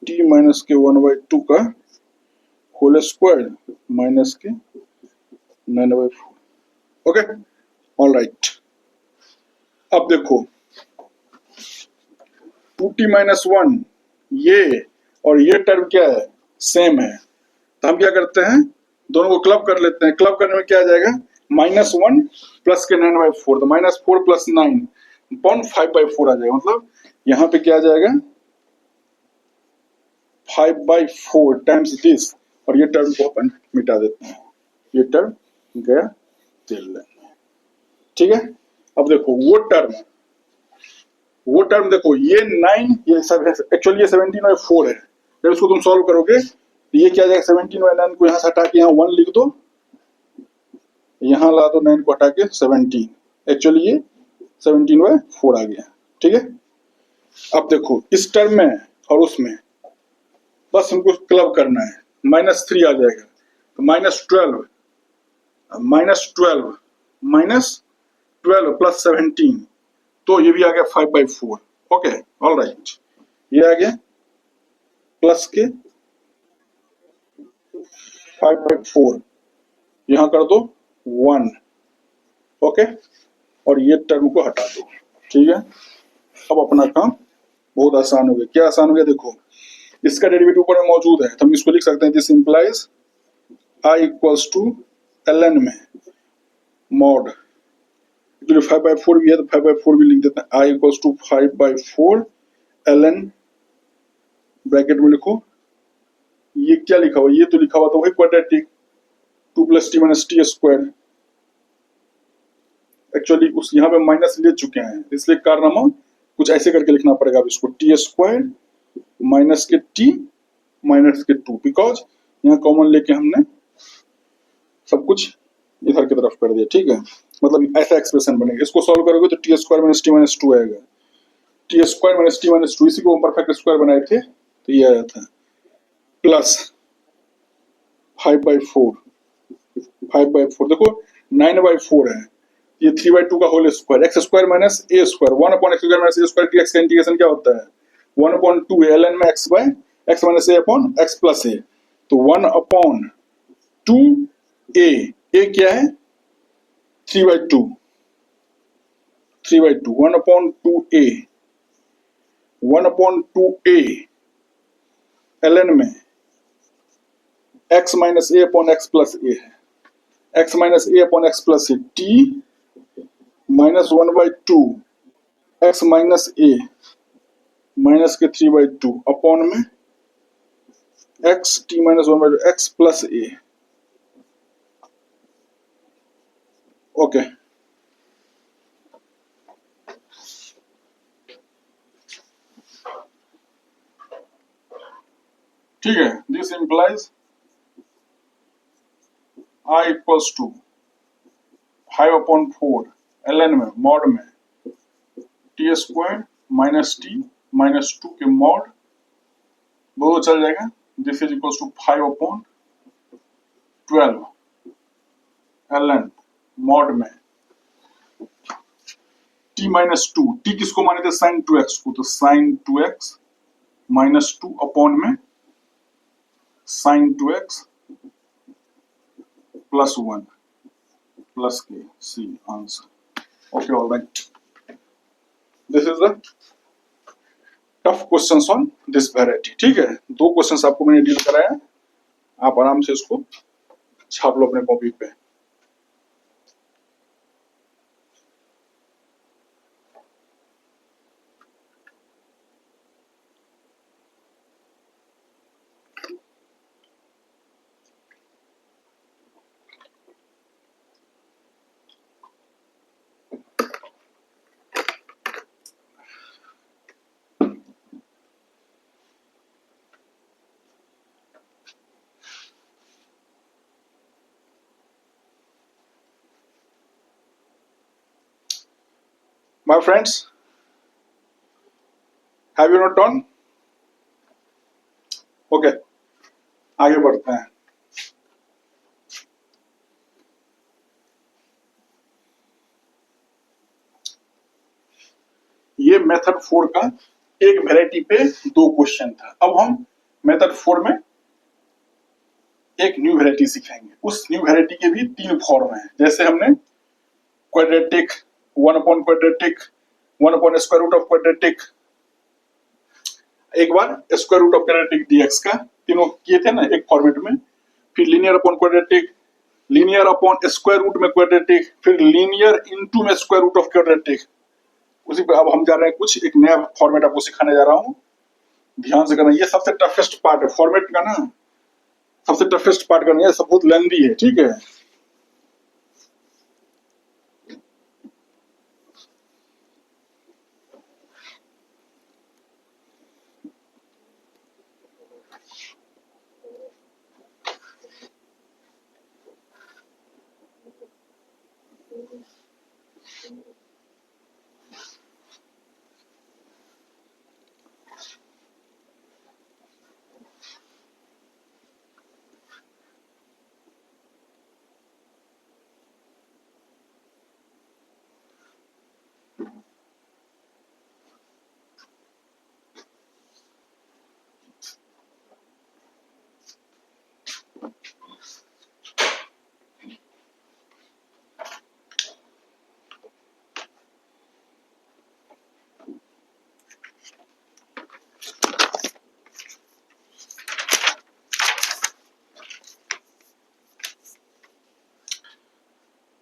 टी माइनस के 1/2 का होल स्क्वायर माइनस के 9/4, ओके ऑल राइट। अब देखो 2t माइनस 1 ये और ये टर्म क्या है सेम है, तो हम क्या करते हैं दोनों को क्लब कर लेते हैं, क्लब करने में क्या आ जाएगा -1 प्लस के 9/4, तो -4 + 9 अपॉन 5/4 आ जाएगा, मतलब यहाँ पे क्या आ जाएगा 5/4 टाइम्स दिस, और ये टर्म को अपन मिटा देते हैं, ये टर्म गया तेल, ठीक है। अब देखो वो टर्म देखो, ये 9 ये सब है, एक्चुअली ये 17/4 है, जब इसको तुम सॉल्व करोगे तो ये क्या आ जाएगा 17/9 को यहाँ से हटा के यहाँ 1 लिख दो, यहाँ ला दो 9 को हटा के 17, एक्चुअली ये 17/4 आ गया, ठीक है। अब देखो इस टर्म में और उसमें बस हमको क्लब करना है, -3 आ जाएगा, तो -12 प्लस 17, तो ये भी आ गया 5/4, ओके ऑल राइट, ये आ गया प्लस के 5/4, यहाँ कर दो 1, ओके, और ये टर्म को हटा दो, ठीक है। अब अपना काम बहुत आसान हो गया, क्या आसान हो गया देखो, इसका डेरिवेटिव ऊपर में मौजूद है, तो हम इसको लिख सकते हैं this implies I equals to ln में मॉड, जो 5/4 भी है तो 5/4 भी लिख देते हैं, I equals to 5/4 ln, bracket में लिखो, ये क्या लिखा हुआ, ये तो लिखा हुआ था वही quadratic 2 + t - t square, actually उस यहाँ पे माइनस ले चुके हैं, इसलिए कारनामा कुछ ऐसे करके लिखना पड़ेगा इसको, t स्क्वायर माइनस के t माइनस के 2, बिकॉज यहाँ कॉमन लेके हमने सब कुछ इधर की तरफ कर दिया, ठीक है, मतलब ऐसा एक्सप्रेशन बनेगा, इसको सॉल्व करोगे तो टी स्क्वायर - t - 2 आएगा, टी स्क्वायर - t - 2, इसी को हम परफेक्ट स्क्वायर बनाए थे तो ये आया था, प्लस 5/4, देखो 9/4 है, ये 3/2 का whole square, x square minus a square, 1 upon x square minus a square, dx का इंटीग्रेशन क्या होता है 1/2 ln में x by x minus a upon x plus a, तो 1/2a, a क्या है 3/2, 1/2a, 1/2a ln में x minus a upon x plus a है, x minus a upon x plus a, t minus 1/2 x minus a minus के 3/2 upon में x t minus 1/2 x plus a. Okay, ठीक है। This implies i equals to 5/4 ln में mod में t square minus t minus 2 के mod, दो चल जाएगा। This is equals to 5/12 ln mod में t माइनस 2, t किसको माने थे? sin 2x को, तो sin 2x माइनस 2 अपॉन में sin 2x प्लस 1 प्लस के, c answer. Okay, all right, this is the tough questions on this variety. ठीक है, दो क्वेश्चंस आपको मैंने डील कराया, आप आराम से इसको छाप लो अपने कॉपी पे। My friends, have you not done? Okay, आगे बढ़ते हैं। ये मेथड 4 का एक वैरायटी पे दो क्वेश्चन था। अब हम मेथड 4 में एक न्यू वैरायटी सीखेंगे। उस न्यू वैरायटी के भी तीन फॉर्म हैं। जैसे हमने quadratic, 1/, 1 / square root of quadratic, एक बार square root of quadratic dx का, तीनों किए थे ना एक फॉर्मेट में। फिर linear upon quadratic, linear upon square root में क्वाड्रेटिक, फिर लीनियर इनटू में स्क्वायर रूट ऑफ क्वाड्रेटिक। उसी पे अब हम जा रहे हैं, कुछ एक नया फॉर्मेट आपको सिखाने जा रहा हूँ, ध्यान से करना। ये सबसे टफेस्ट पार्ट है फॉर्मेट का ना, सबसे टफेस्ट पार्ट का नहीं है, सब बहुत लेंदी है। ठीक है,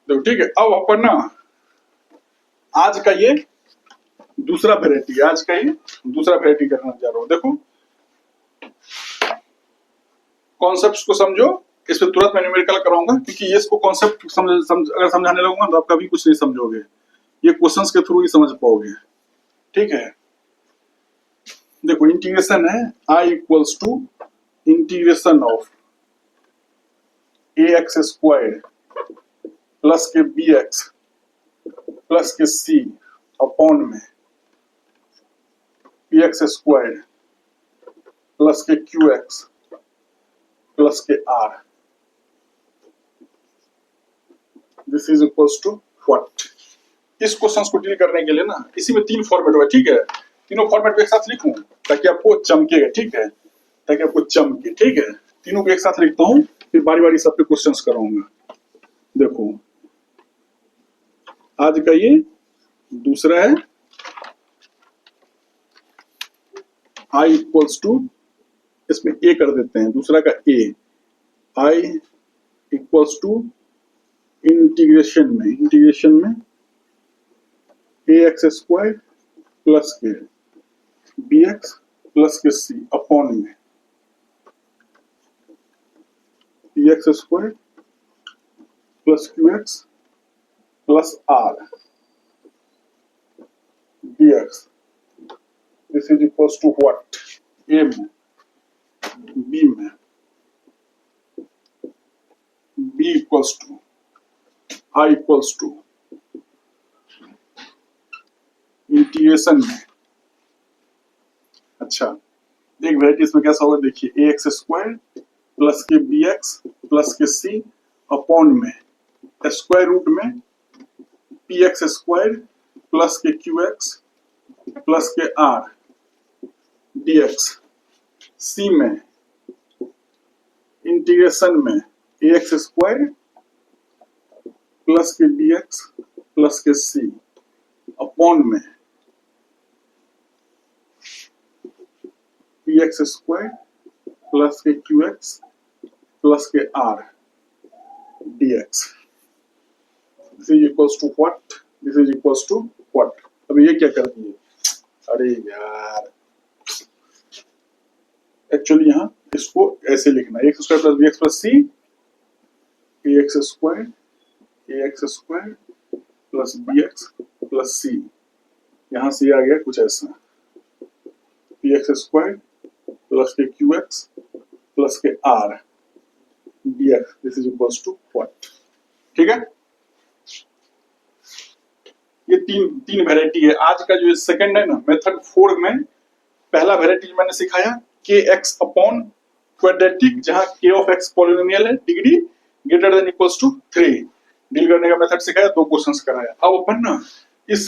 देखो ठीक है। अब अपन ना आज का ये दूसरा वैरायटी, आज का ये दूसरा वैरायटी करना जा रहा हूँ। देखो कॉन्सेप्ट्स को समझो, इस पे तुरंत मैं न्यूमेरिकल कराऊंगा, क्योंकि ये इसको कॉन्सेप्ट अगर समझाने लगूंगा तो आप कभी कुछ नहीं समझोगे, ये क्वेश्चंस के थ्रू ही समझ पाओगे। ठीक है, देखो इंटीग्रेशन है I equals to integration of a x square plus के बी एक्स प्लस के सी अपॉन में पी एक्स स्क्वायर प्लस के क्यू एक्स प्लस के r, this is equals to what. इस क्वेश्चन को डील करने के लिए ना इसी में तीन फॉर्मेट हुआ। ठीक है, तीनों फॉर्मेट को एक साथ लिखूं ताकि आपको चमकेगा। ठीक है, ताकि आपको चमके। ठीक है, तीनों को एक साथ लिखता हूं, फिर बारी बारी सब पे क्वेश्चंस कराऊंगा। देखो आज का ये दूसरा है, आई इक्वल्स टू, इसमें ए कर देते हैं, दूसरा का a, I equals to integration में ए एक्स स्क्वायर प्लस के बी एक्स प्लस के सी अपॉन में b x square plus q x plus r D x, this is equals to what, a में, बी में, b equals to I equals to integration में। अच्छा, एक variety इसमें कैसा होगा देखिए, ए एक्स स्क्वायर प्लस के बी एक्स प्लस के सी अपॉन में स्क्वायर रूट में पी एक्स स्क्वायर प्लस के क्यू एक्स प्लस के आर डी एक्स, सी में इंटीग्रेशन में ए एक्स स्क्वायर प्लस के बी एक्स प्लस के सी अपॉन में पी एक्स स्क्वायर प्लस के क्यू एक्स प्लस के R D x, this is equals to what, this is equals to what. अब ये क्या कर दिए, अरे यार एक्चुअली यहाँ इसको ऐसे लिखना, x square plus b x plus c, a x square plus b x plus c, यहाँ से आ गया कुछ ऐसा, पी एक्स स्क्वायर प्लस के क्यू एक्स प्लस के R D x, this is equals to what. ठीक है, ये तीन वेराइटी है। आज का जो सेकंड है ना, मेथड 4 में पहला वेराइटी मैंने सिखाया के एक्स अपॉन क्वाड्रेटिक, जहां के ऑफ एक्स पॉलिनोमियल है, degree greater than equals to 3, deal करने का मेथड सिखाया, 2 क्वेश्चंस कराया। अब अपन ना इस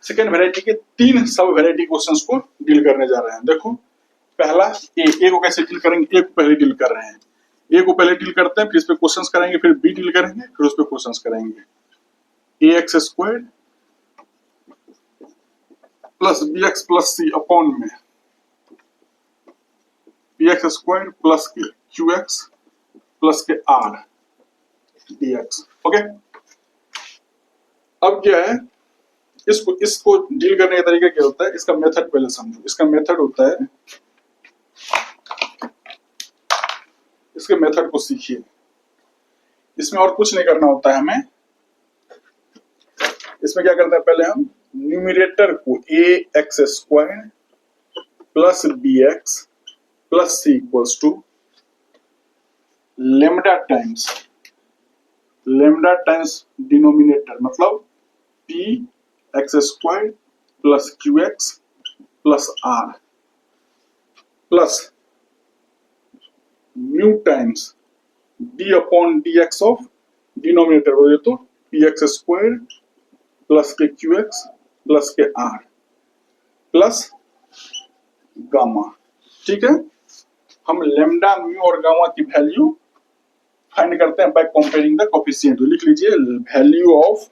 सेकंड वेराइटी के 3 सब वेराइटी क्वेश्चंस को डील करने जा रहे हैं। देखो, पहला ए को कैसे डील करेंगे, ए को पहले डील कर रहे हैं, ए को पहले डील करते हैं, फिर इस पे क्वेश्चंस कराएंगे, फिर बी डील करेंगे, फिर उस पे क्वेश्चंस कराएंगे। A x square plus b x plus c upon में बी एक्स स्क्वायर प्लस के क्यू एक्स प्लस के आर डी एक्स। ओके, अब क्या है, इसको डील करने का तरीका क्या होता है, इसका मेथड पहले समझो। इसका मेथड होता है, इसके मेथड को सीखिए। इसमें और कुछ नहीं करना होता है हमें। इसमें क्या करते हैं, पहले हम न्यूमरेटर को a x square plus b x plus c equals to lambda times denominator, मतलब p x square plus q x plus r plus mu times d upon d x of denominator, बोले तो p x square plus के Q x plus के r plus gamma. ठीक है, हम lambda mu और gamma की वैल्यू फाइंड करते हैं बाय कंपेयरिंग द कोफिशिएंट। तो लिख लीजिए, वैल्यू ऑफ,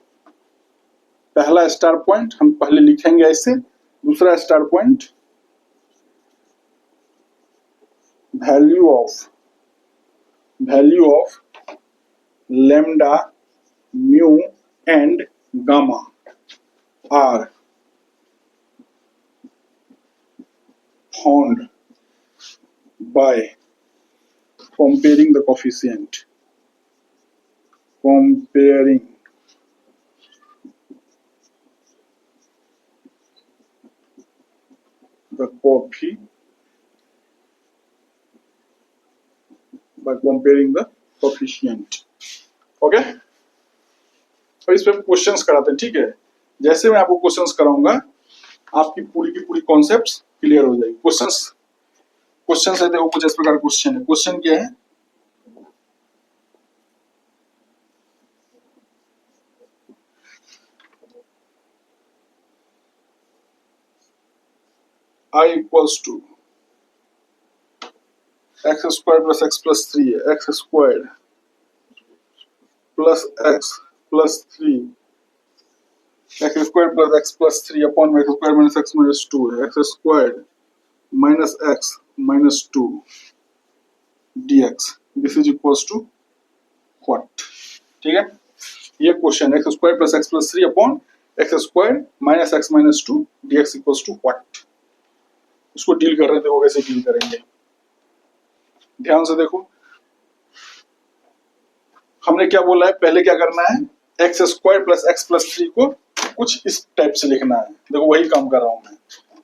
पहला स्टार पॉइंट हम पहले लिखेंगे ऐसे, दूसरा star point value of lambda mu and gamma are found by comparing the coefficient, comparing the coefficient by comparing the coefficient। Okay, तो इस पे क्वेश्चंस कराते हैं। ठीक है, जैसे मैं आपको क्वेश्चंस कराऊंगा, आपकी पूरी की पूरी कॉन्सेप्ट्स क्लियर हो जाएगी। क्वेश्चन है, देखो कुछ इस प्रकार क्वेश्चन है। क्वेश्चन क्या है, I equals to x square plus x plus 3 है, x square plus x plus 3, x square plus x plus 3 upon x square minus x minus 2 है, x square minus x minus 2 dx this is equals to what. ठीक है, ये question x square plus x plus 3 upon x square minus x minus 2 dx equals to what. उसको deal कर रहे थे, वो कैसे डील करेंगे, ध्यान से देखो। हमने क्या बोला है, पहले क्या करना है, x square plus x plus 3 को कुछ इस टाइप से लिखना है। देखो वही काम कर रहा हूं मैं,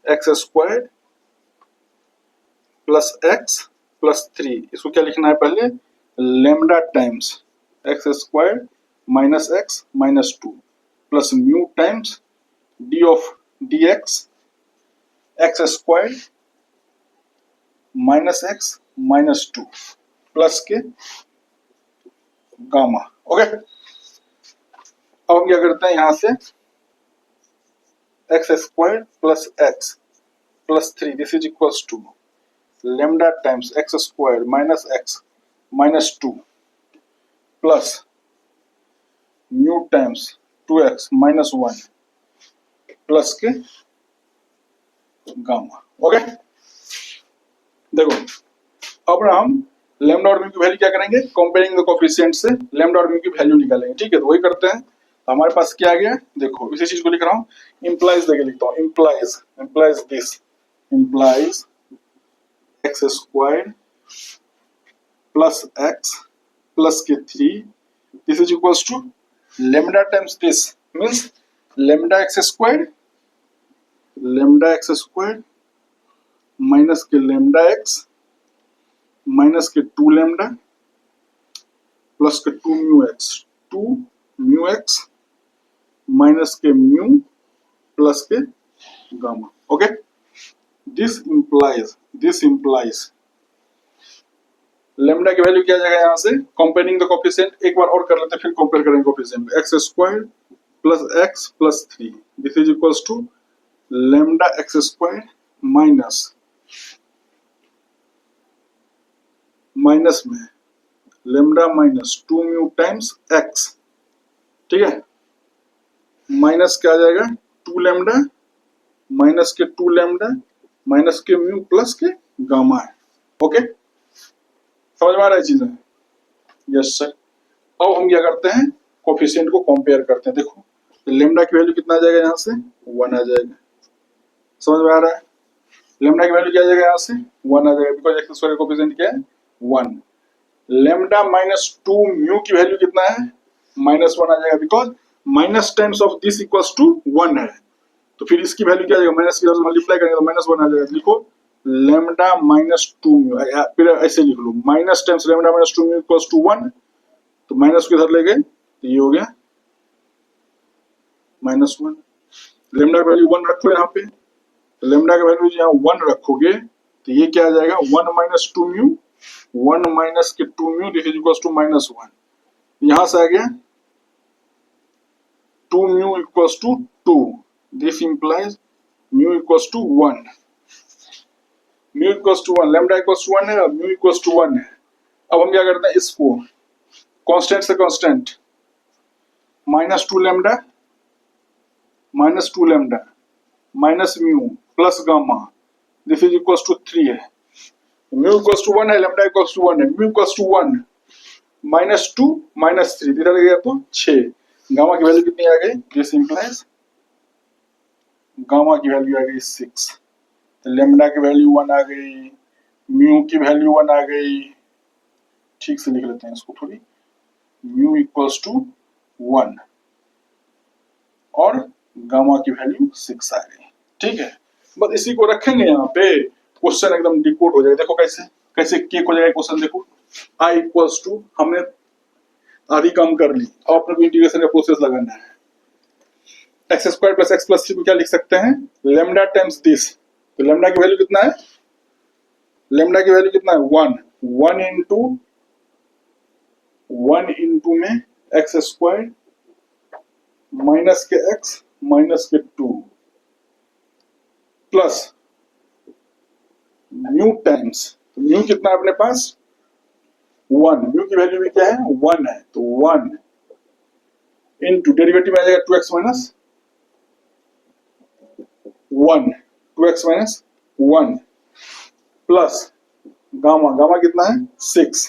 x square plus x plus 3, इसको क्या लिखना है पहले, lambda times x square minus x minus 2 plus mu times d of d x x square minus x minus 2 plus के गामा। ओके, अब हम क्या करते हैं, यहां से x square plus x plus 3 this is equals to lambda times x square minus x minus 2 plus mu times 2x minus 1 plus के gamma. Okay, देखो अब हम लैम्डा और म्यू की वैल्यू क्या करेंगे, कंपेयरिंग द कोएफिशिएंट से लैम्डा और म्यू की वैल्यू निकालेंगे। ठीक है, तो वही करते हैं। हमारे पास क्या आ गया, देखो इसी चीज को लिख रहा हूँ, इंप्लाइज देके लिखता हूँ, implies this, implies x square plus x plus के 3 this is equals to lambda times this means lambda x square minus के लेमडा एक्स माइनस के 2 लेमडा प्लस के 2 म्यू एक्स माइनस के म्यू प्लस के gamma. Okay, this implies lambda की value क्या आ जाएगा, यहां से कंपेयरिंग द कोएफिशिएंट एक बार और कर लेते हैं, फिर कंपेयर करेंगे coefficient. X square plus x plus 3 this is equals to lambda x square minus में lambda minus 2 mu times x. ठीक है, माइनस क्या आ जाएगा, 2 लेमडा माइनस के 2 लेमडा माइनस के म्यू प्लस के गामा है। ओके, समझ में आ रहा है चीजें, यस सर। अब हम क्या करते हैं, कोएफिशिएंट को कंपेयर करते हैं। देखो तो लेमडा की वैल्यू कितना आ जाएगा, यहाँ से 1 आ जाएगा। समझ में आ रहा है, लेमडा की वैल्यू क्या आ जाएगा, यहाँ से 1 आ जाएगा, बिकॉज एक्स स्क्वायर कोएफिशिएंट क्या है 1। लेमडा माइनस 2 म्यू की वैल्यू कितना है, माइनस 1 आ जाएगा, because minus times of this equals to 1 है। तो फिर इसकी वैल्यू क्या आ जाएगा, माइनस की वैल्यू मल्टीप्लाई करेंगे तो माइनस 1 आ जाएगा। लिखो लेमडा माइनस 2 म्यू, फिर ऐसे लिख लो, minus times lambda minus 2 mu equals to 1, तो माइनस को इधर ले गए तो ये हो गया माइनस 1। लेमडा की वैल्यू 1 रखो यहाँ पे, लेमडा की वैल्यू यहाँ 1 रखोगे तो ये क्या आ जाएगा, 1 माइनस 2 म्यू, 1 माइनस के 2 mu this is equals to minus 1। यहां से आ गया 2 mu equals to 2, this implies mu equals to 1, mu equals to 1, lambda equals to 1 है और म्यू इक्वल्स टू 1 है। अब हम क्या करते हैं, इसको कांस्टेंट से constant minus 2 lambda minus mu plus gamma this is equals to 3 है। म्यू इक्वल्स टू 1 है, लेमडा इक्वल्स टू 1 है, mu equals to 1 minus 2 minus 3 इधर गया तो 6। गामा की वैल्यू कितनी आ गई, दिस इंप्लाइज गामा की वैल्यू आ गई 6। तो लेमडा की वैल्यू 1 आ गई, म्यू की वैल्यू 1 आ गई, ठीक से लिख लेते हैं इसको थोड़ी, म्यू इक्वल्स टू 1 और गामा की वैल्यू 6 आ गई। ठीक है, बस इसी को रखेंगे यहाँ पे, क्वेश्चन एकदम डिकोड हो जाएगा। देखो कैसे कैसे केक हो जाएगा क्वेश्चन, देखो i इक्वल्स टू, हमने आधी काम कर ली, अब अपने को इंटीग्रेशन का प्रोसेस लगाना है। X square plus x plus 3 को क्या लिख सकते हैं, लेमडा टाइम्स दिस, तो लेमडा की वैल्यू कितना है, लेमडा की वैल्यू कितना है 1, 1 इंटू में एक्स स्क्वायर माइनस के एक्स माइनस के 2 प्लस म्यू टाइम्स, म्यू कितना है अपने पास 1, म्यू की वैल्यू भी क्या है 1 है, तो 1 इंटू डेरिवेटिव आ जाएगा 2x minus 1, 2x minus 1 plus gamma, gamma कितना है 6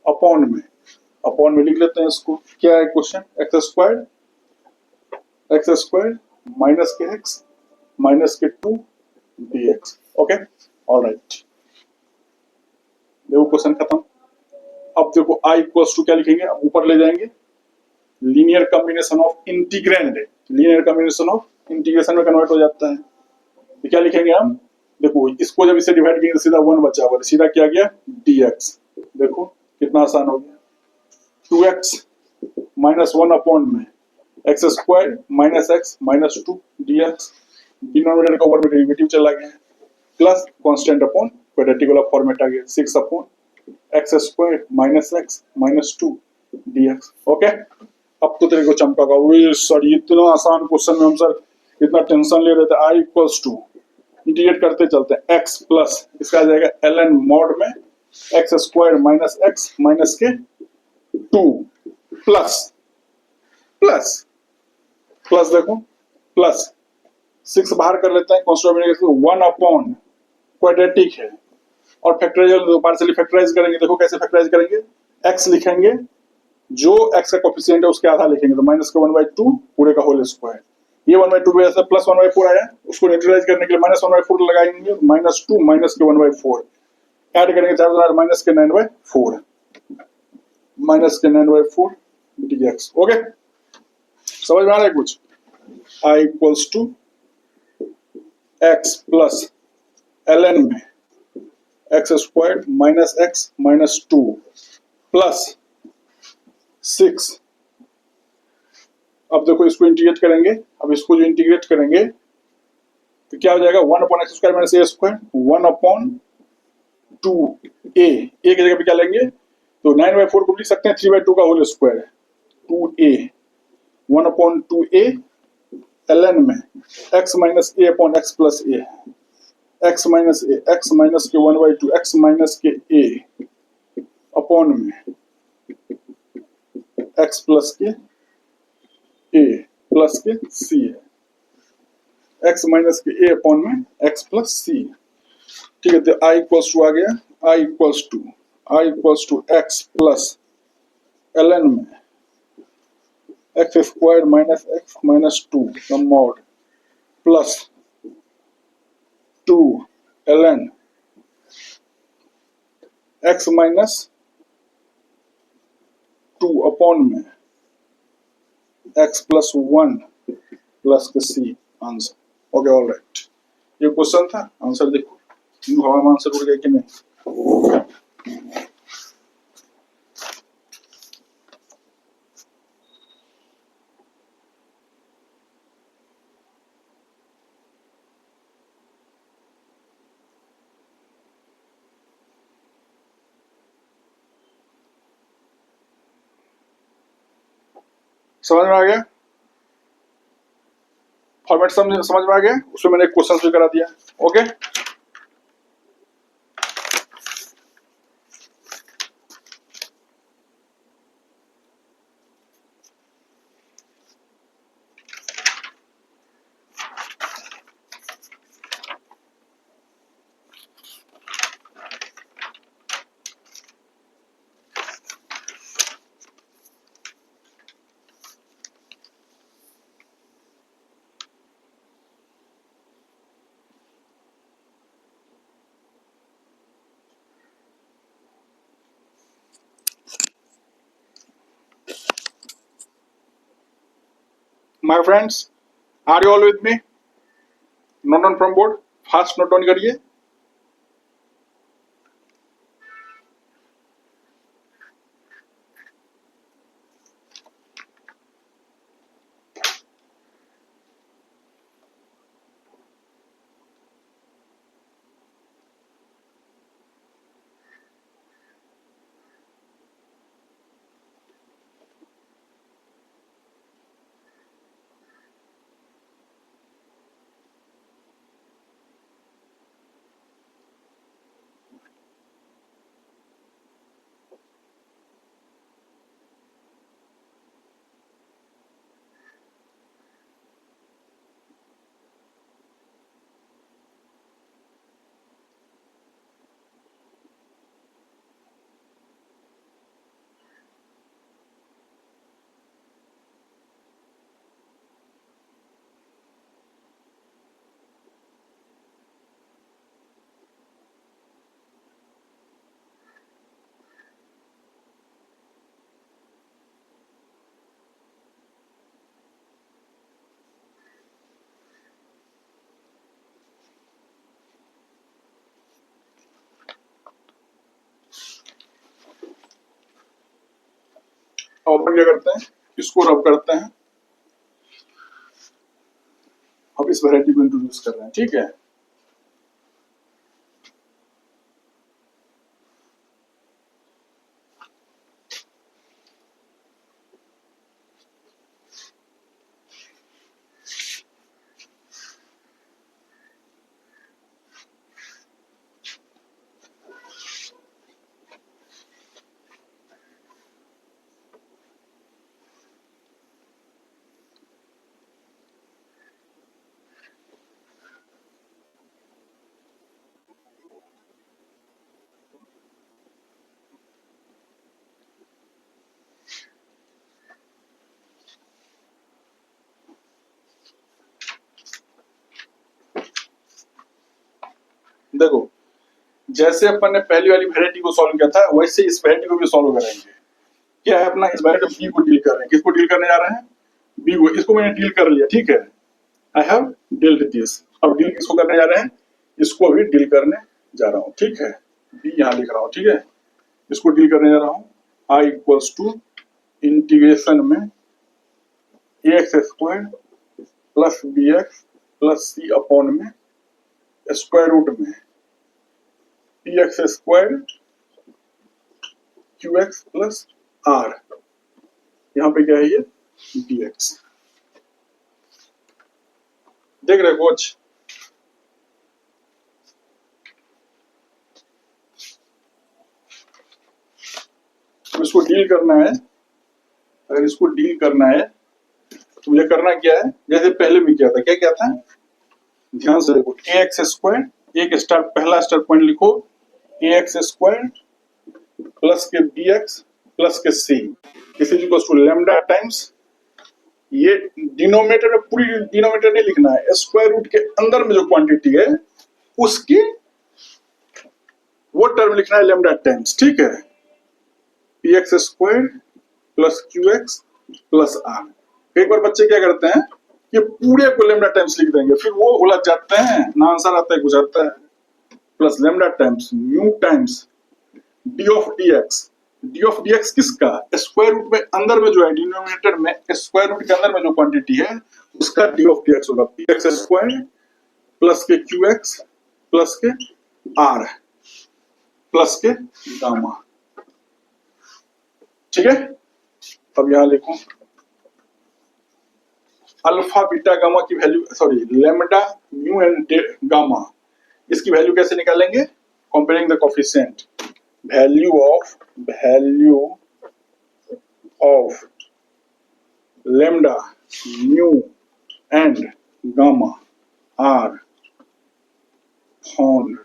अपॉन में लिख लेते हैं इसको। क्या है क्वेश्चन, एक्स स्क्वायर माइनस के एक्स माइनस के 2 dx। ओके ऑलराइट, देखो क्वेश्चन खत्म। अब देखो i इक्वल्स टू क्या लिखेंगे, अब ऊपर ले जाएंगे, linear combination of integrand, linear combination of integration में कन्वर्ट हो जाता है। तो क्या लिखेंगे हम, देखो इसको जब इसे डिवाइड करेंगे तो सीधा 1 बचा हुआ, सीधा क्या गया dx। देखो कितना आसान हो गया, 2x माइनस 1 अपॉन में x square minus x minus 2 dx, denominator का ऊपर में डेरिवेटिव चला गया, प्लस कांस्टेंट अपॉन क्वाड्रेटिक वाला फॉर्मेट आ गया, 6 upon x square minus x minus 2 dx। Okay, अब तो तेरे को चमका वे सर, इतना आसान क्वेश्चन में हम सर इतना टेंशन ले रहे थे। i इक्वल्स टू इंटीग्रेट करते चलते हैं, x प्लस इसका आ जाएगा ln मॉड में x square minus x minus के 2 प्लस प्लस प्लस देखो प्लस 6 बाहर कर लेते हैं, कॉन्स्टेंट 1 अपॉन क्वाड्रेटिक है और फैक्टराइज पार्शियली फैक्टराइज करेंगे। देखो कैसे फैक्टराइज करेंगे, x लिखेंगे, जो x का कोफिशिएंट है उसके आधा लिखेंगे, तो माइनस का 1/2 पूरे का होल स्क्वायर, ये 1/2 वजह से प्लस 1/4 आया, उसको न्यूट्रलाइज करने के लिए माइनस 1/4 लगाएंगे, -2 माइनस के 1/4 ऐड करेंगे, 4 माइनस के 9/4 माइनस के 9/4 dx। ओके, समझ में आ रहा है कुछ। i equals to x plus ln में x square minus x minus 2 plus 6। अब देखो इसको इंटीग्रेट करेंगे, अब इसको जो इंटीग्रेट करेंगे तो क्या हो जाएगा, 1 अपॉन एक्स स्क्वायर माइनस ए स्क्वायर 1 अपॉन 2 ए, ए की जगह पे क्या लेंगे, तो 9/4 को लिख सकते हैं 3/2 का whole square 2a 1 upon 2a ln में x minus a upon x plus a, x minus a x minus के 1/2 x माइनस के a अपॉन में x प्लस के a प्लस के c है, x माइनस के a अपॉन में x plus c। ठीक है, तो i इक्वल्स टू आ गया, i equals to x plus ln में x square minus x minus 2 का mod plus 2 ln x minus 2 upon में एक्स प्लस 1 प्लस के सी आंसर। ओके ऑलराइट, ये क्वेश्चन था, आंसर देखो हवा में आंसर उड़ गया कि नहीं। समझ में आ गया, फॉर्मेट समझ में आ गया, उसमें मैंने एक क्वेश्चन भी करा दिया। Okay, my friends, are you all with me, note down from board, fast note down करिए। अपन क्या करते हैं, इसको रब करते हैं। अब इस वैरायटी को इंट्रोड्यूस कर रहे हैं, ठीक है। देखो, जैसे अपन ने पहली वाली वैरायटी को सॉल्व किया था, वैसे इस वैरायटी को भी सॉल्व करेंगे। क्या है अपना, इस वैरायटी बी को डील कर रहे हैं। किसको डील करने जा रहे हैं, बी को। इसको मैंने डील कर लिया, ठीक है, आई हैव डील्ड दिस। अब डील किसको करने जा रहे हैं, इसको भी डील करने जा रहा हूँ, ठीक है। बी यहाँ लिख रहा हूँ, ठीक है, इसको डील करने जा रहा हूँ। आई इक्वल्स टू इंटीग्रेशन में ए x square plus b x plus c upon में स्क्वायर रूट में P x square q x plus r, यहाँ पे क्या है ये डी एक्स। देख रहे कोच, तो इसको डील करना है। अगर इसको डील करना है तो मुझे करना क्या है, जैसे पहले भी किया था। क्या क्या था, ध्यान से देखो। ए एक्स स्क्वायर, एक स्टार, पहला स्टार पॉइंट लिखो, ए एक्स स्क्वायर प्लस के बी एक्स प्लस के c is equal to lambda times, ये डिनोमिनेटर में, पूरी डिनोमिनेटर नहीं लिखना है, स्क्वायर रूट के अंदर में जो क्वांटिटी है उसकी वो टर्म लिखना है लैम्डा टाइम्स, ठीक है। P x square plus q x plus r. एक बार बच्चे क्या करते हैं, ये पूरे को लैम्डा टाइम्स लिख देंगे, फिर वो उलझ जाते हैं, ना आंसर आता है, गुजरता है। Plus lambda times mu times d of d x. D of d x किसका, स्क्वायर रूट में अंदर में जो है, डिनोमिनेटर में स्क्वायर रूट के अंदर में जो क्वांटिटी है उसका डी ऑफ डी एक्स होगा। पी एक्स स्क्वायर प्लस के क्यू एक्स प्लस के आर प्लस के गामा, ठीक है। अब यहां लिखो अल्फा बीटा गामा की value, sorry lambda mu and gamma, इसकी वैल्यू कैसे निकालेंगे, comparing the coefficient. Value of lambda mu and gamma are found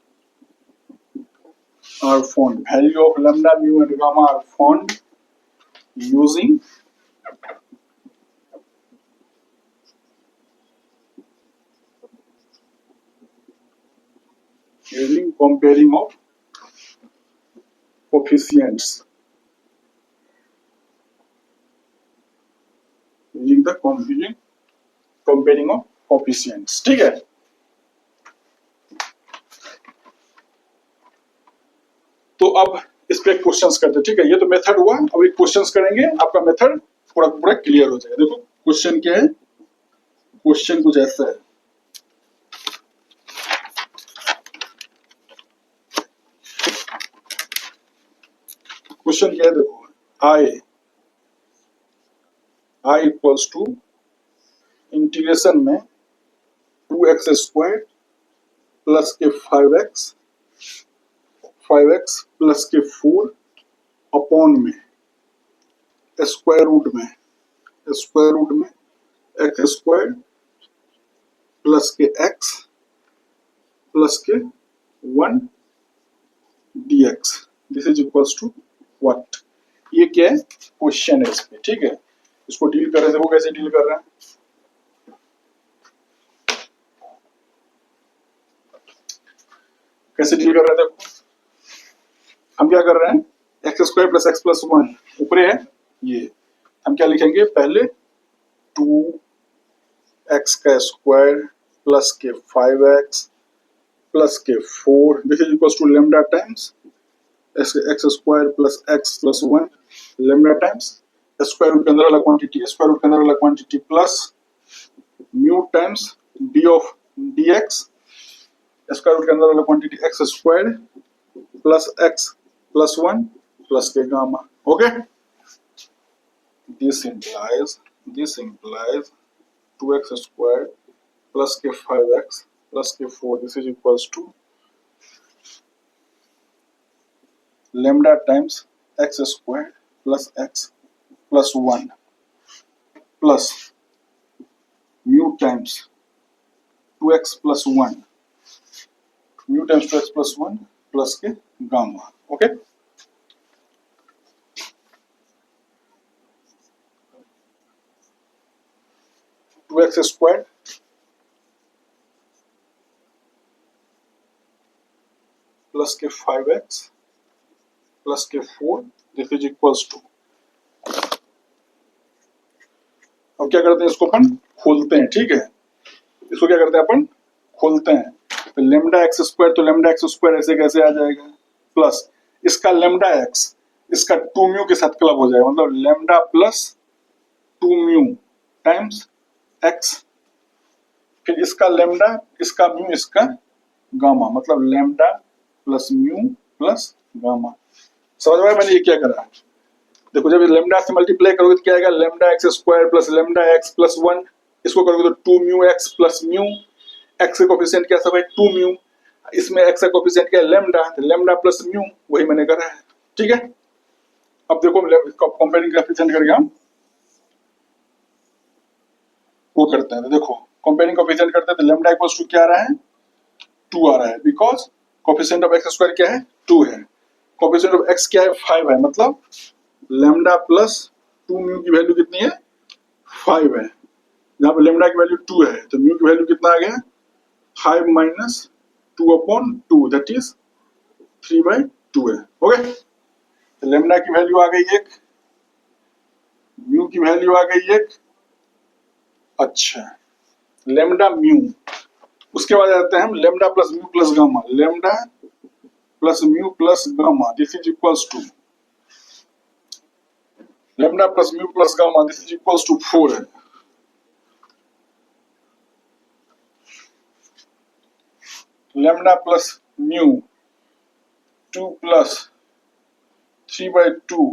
value of lambda mu and gamma are found using comparing of coefficients, using the comparing of coefficients, ठीक है। तो अब इस पे questions करते हैं, ठीक है। ये तो मेथड हुआ, अब एक क्वेश्चंस करेंगे, आपका मेथड पूरा पूरा क्लियर हो जाएगा। देखो क्वेश्चन क्या है, क्वेश्चन कुछ ऐसा है। क्वेश्चन क्या है, देखो, आई इक्वल्स टू इंटीग्रेशन में 2x स्क्वायर प्लस के 5x प्लस के 4 अपॉन में स्क्वायर रूट में x स्क्वायर प्लस के x प्लस के 1 dx, this is equals to what. ये क्या है, क्वेश्चन है इसमें, ठीक है। इसको डील कर रहे थे, वो कैसे डील कर रहे हैं, कैसे डील कर रहे थे, हम क्या कर रहे हैं, x square plus x plus 1 ऊपर है, ये हम क्या लिखेंगे, पहले 2x का स्क्वायर प्लस के 5x प्लस के 4, this is equals to lambda times x square plus x plus 1 lambda times square root के अंदर वाला क्वांटिटी, स्क्वायर रूट के अंदर वाला quantity plus mu times d of d x, square root के अंदर वाला quantity x square plus x plus 1 plus के gamma. Okay, this implies 2x squared plus k 5x plus k 4, this is equals to lambda times x squared plus x plus 1 plus mu times 2x plus 1, mu times 2x plus 1 plus k gamma. Okay, two x square plus के 5x plus के 4, this is equals to. अब क्या करते हैं, इसको अपन खोलते हैं. ठीक है, इसको क्या करते हैं अपन खोलते हैं. तो लेमडा एक्स स्क्वायर, तो लेमडा एक्स स्क्वायर ऐसे कैसे आ जाएगा, प्लस इसका लेमडा एक्स इसका 2 म्यू के साथ क्लब हो जाएगा, मतलब lambda plus 2 mu times x, फिर इसका लेमडा इसका म्यू इसका गामा, मतलब lambda plus mu plus gamma. समझ में मैंने ये क्या करा, देखो जब लेमडा से मल्टीप्लाई करोगे तो क्या आएगा, lambda x square plus lambda x plus 1, इसको करोगे तो 2 mu x plus mu x का कोफिशिएंट क्या सब है 2 म्यू, इसमें एक्स का कोफिशिएंट क्या है लेमडा, तो लेमडा प्लस म्यू, वही मैंने करा है. ठीक है, अब देखो कंपेयरिंग कोफिशिएंट करके हम वो करते हैं. तो देखो कंपेयरिंग कोफिशिएंट करते हैं तो लेमडा इक्वल्स टू क्या आ रहा है 2 आ रहा है, because coefficient of x square क्या है 2 है, कोफिशिएंट ऑफ एक्स क्या है 5 है, मतलब लेमडा प्लस 2 म्यू की वैल्यू कितनी है 5 है. जहां पर लेमडा की वैल्यू 2 है तो म्यू की वैल्यू कितना आ गया 5 माइनस 2 अपॉन 2, दैट इज 3/2 है. ओके, तो लेमडा की वैल्यू आ गई 1, म्यू की वैल्यू आ गई 1. अच्छा, लेमडा म्यू, उसके बाद आते हैं हम lambda plus mu plus gamma, lambda plus mu plus gamma, this is equals to lambda plus mu plus gamma, this is equals to 4 है. Lambda plus mu 2 plus 3/2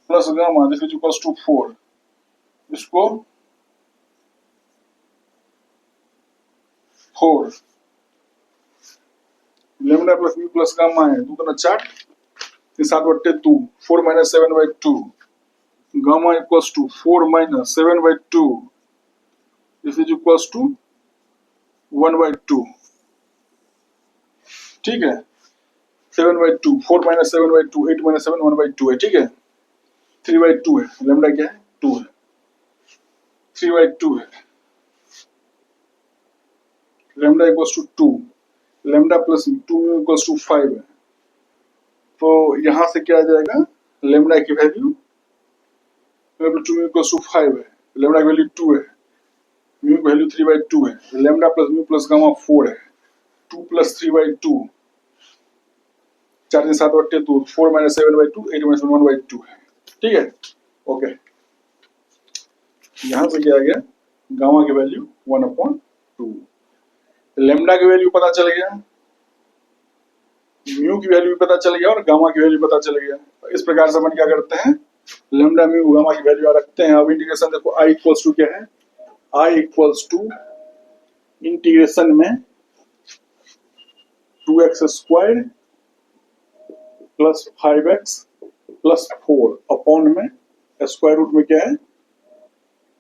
plus gamma, this is equals to 4. इसको 4 lambda plus mu plus gamma है 2 का 4, 7/2, 4 minus 7/2 gamma equals to 4 minus 7/2, this is equals to 1/2. ठीक है, 7/2, 4 minus 7/2, 8 minus 7, 1/2 है. ठीक है, 3/2 है, लेमडा क्या है 2 है, 3/2 है, lambda equals to 2, lambda plus 2 equals to 5 है. तो यहां से क्या आ जाएगा, लेमडा की वैल्यू 2 इक्वल्स टू 5 है, लेमडा की वैल्यू 2 है, म्यू की वैल्यू 3/2 है, lambda plus mu plus gamma 4 है, 2 प्लस 3/2, 4 7/2, 4 माइनस 7/2, 8 माइनस 1/2 है. ठीक है, ओके, यहां से क्या आ गया गामा की वैल्यू 1/2. लेमडा की वैल्यू पता चल गया, म्यू की वैल्यू भी पता चल गया और गामा की वैल्यू पता चल गया. इस प्रकार से अपन क्या करते हैं, लेमडा म्यू गामा की वैल्यू रखते हैं. अब इंटीग्रेशन देखो आई इक्वल्स टू क्या है, आई इक्वल्स टू इंटीग्रेशन में 2x square plus 5x plus 4 upon में स्क्वायर रूट में क्या है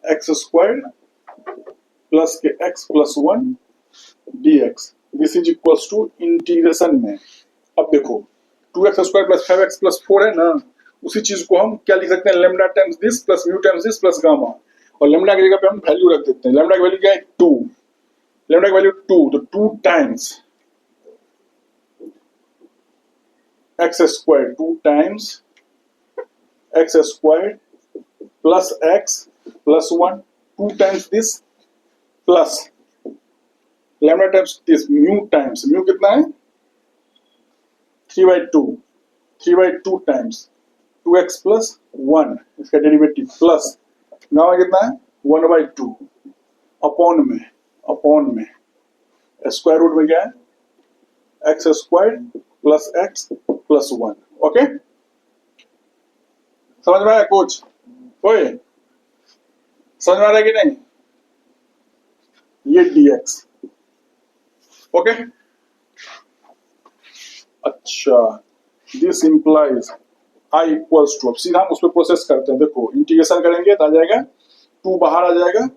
x स्क्वायर प्लस के x plus 1 dx, this is equals to integration में. अब देखो 2x square plus 5x plus 4 है ना, उसी चीज को हम क्या लिख सकते हैं, lambda times this plus mu times this plus gamma, और लेमडा की जगह पे हम वैल्यू रख देते हैं. लेमडा की वैल्यू क्या है 2, लेमडा की वैल्यू 2, तो 2 times x square, 2 times x square plus x plus 1, 2 times this plus lambda times this mu times, mu कितना है 3/2, 3/2 टाइम्स 2x प्लस 1 इसका डेरिवेटिव प्लस गाँव कितना है 1/2 अपॉन में स्क्वायर रूट में क्या है x square plus x plus 1। Okay समझ में आया कुछ कोई समझ में आ रहा है कि नहीं ये dx। ओके अच्छा this implies i equals to अब सीधा हम उस पर प्रोसेस करते हैं। देखो इंटीग्रेशन करेंगे तो आ जाएगा 2 बाहर आ जाएगा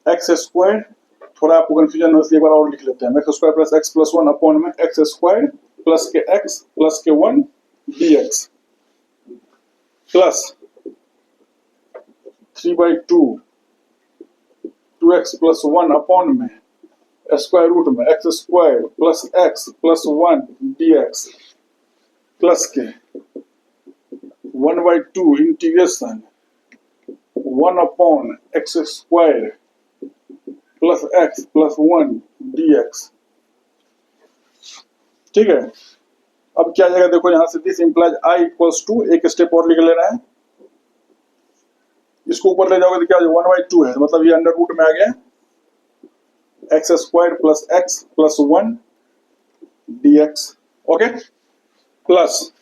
एक्स स्क्वायर थोड़ा आपको कंफ्यूजन हो एक बार और लिख लेते हैं x square plus x plus 1 upon में एक्स स्क्वायर प्लस के एक्स प्लस के 1 dx plus 3/2 2x plus 1 upon में स्क्वायर रूट में x square plus x plus 1 dx plus के 1/2 integration 1 upon x square plus x plus 1 dx। ठीक है अब क्या जाएगा देखो यहां से this implies i equals to एक स्टेप और लिख लेना है इसको ऊपर ले जाओगे तो क्या 1/2 है मतलब ये अंडर रूट में आ गया x square plus x plus 1 dx। Okay plus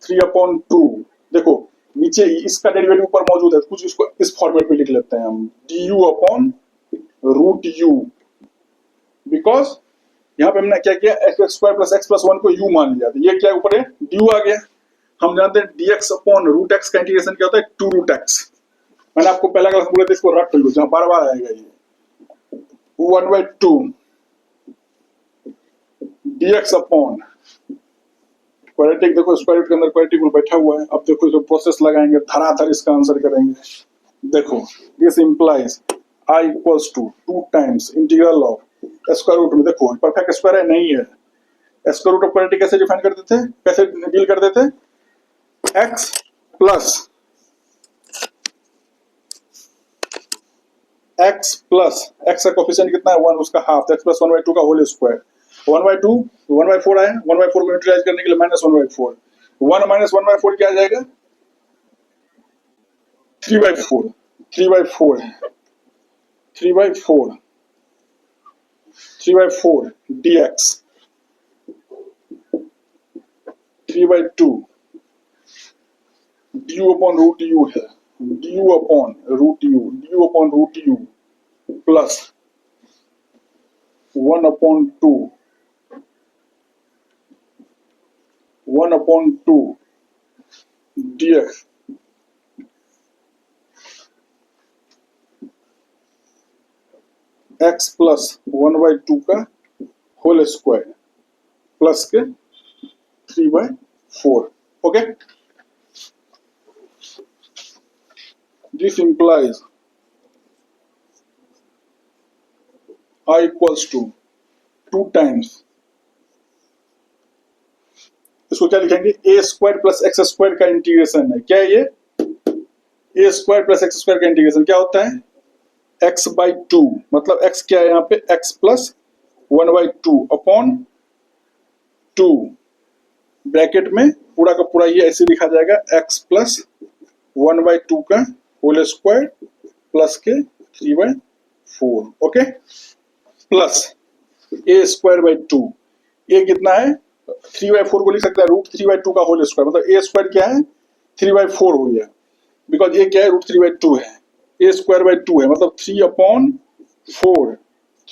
3/2 देखो नीचे इसका डेरिवेटिव ऊपर मौजूद है कुछ इसको इस फॉर्मेट में लिख लेते हैं हम du upon root u because यहाँ पे हमने क्या किया x square plus x plus 1 को u मान लिया तो ये क्या ऊपर है du आ गया। हम जानते हैं dx अपॉन रूट एक्स का इंटीग्रेशन क्या होता है 2 रूट एक्स। मैंने आपको पहला क्लास बोला था इसको रट लो जहां बार बार आएगा ये 1/2 dx अपॉन क्वाड्रेटिक देखो स्क्वायर रूट के अंदर क्वाड्रेटिक बैठा हुआ है। अब देखो इसको प्रोसेस लगाएंगे धराधर इसका आंसर करेंगे। देखो this implies i equals to 2 times integral of square root में देखो परफेक्ट स्क्वायर है नहीं है स्क्वायर रूट ऑफ क्वाड्रेटिक कैसे डिफाइन करते थे कैसे डील करते थे x प्लस x का कोफिशिएंट कितना है 1 उसका हाफ x प्लस 1/2 का होल स्क्वायर 1/2 1/4 आया 1/4 को यूटिलाइज करने के लिए -1/4 1 माइनस 1/4 क्या आ जाएगा 3/4 है 3/4 dx 3/2 du upon root u है du upon root u plus 1/2 dx x plus 1/2 का होल स्क्वायर प्लस के 3/4। Okay this implies i equals to 2 times इसको क्या लिखेंगे a square plus x square का इंटीग्रेशन है क्या है ये a square plus x square का इंटीग्रेशन क्या होता है x/2 मतलब x क्या है यहाँ पे x प्लस 1/2 अपॉन 2 ब्रैकेट में पूरा का पूरा ये ऐसे लिखा जाएगा x प्लस 1/2 का होल स्क्वायर प्लस के 3/4। Okay plus a square by 2 a कितना है 3/4 को लिख सकते हैं रूट 3/2 का होल स्क्वायर मतलब a स्क्वायर क्या है 3/4 हो गया बिकॉज ये क्या है रूट 3/2 है a स्क्वायर बाई 2 है मतलब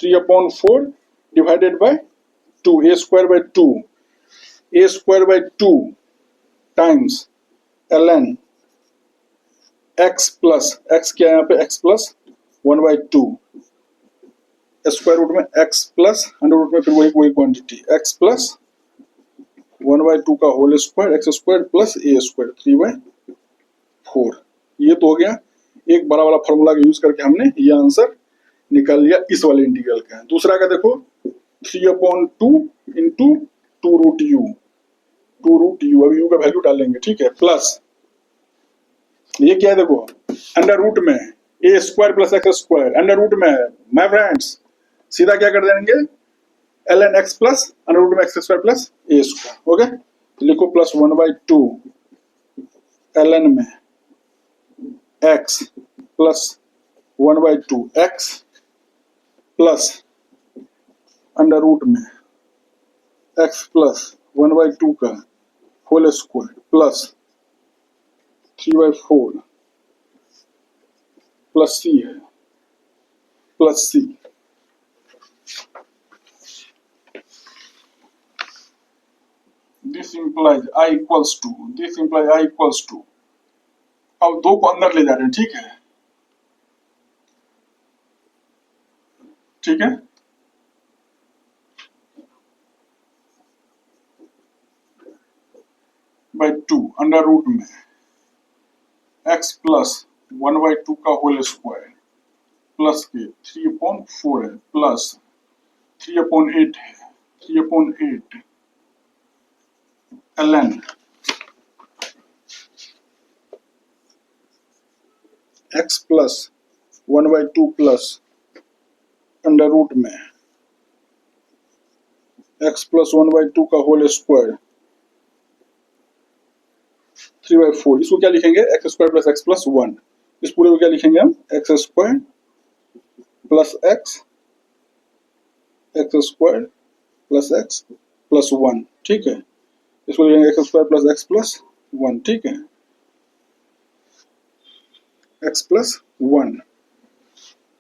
3/4 divided by 2 a square by 2 times ln x plus x क्या है यहाँ पे x प्लस 1/2 स्क्वायर रूट में x प्लस अंडर रूट में फिर वही क्वांटिटी x प्लस 1/2 का whole square x square plus a square 3/4। ये तो हो गया एक बड़ा वाला फॉर्मूला का यूज करके हमने ये आंसर निकाल लिया इस वाले इंटीग्रल का। दूसरा का देखो 3/2 इंटू 2 रूट यू अभी यू का वैल्यू डालेंगे ठीक है प्लस ये क्या है देखो अंडर रूट में a square plus x square under root में है माय फ्रेंड्स सीधा क्या कर देंगे ln x plus under root में x square plus a square. Okay लिखो प्लस 1/2 ln में x plus 1/2 x plus under root में x प्लस 1/2 का whole square plus 3/4 plus c है plus c। This implies i equals to अब दो को अंदर ले जा रहे हैं, ठीक है ठीक है बाई 2 अंडर रूट में x प्लस 1/2 का होल स्क्वायर प्लस के 3/4 है प्लस 3/8 है 3/8 ln x plus 1/2 plus under root में x प्लस 1/2 का होल स्क्वायर 3/4। इसको क्या लिखेंगे x square plus x plus 1। इस पूरे को क्या लिखेंगे हम x square plus x square plus x plus 1, ठीक है। इसको लिखेंगे x square plus x plus 1, ठीक है एक्स प्लस 1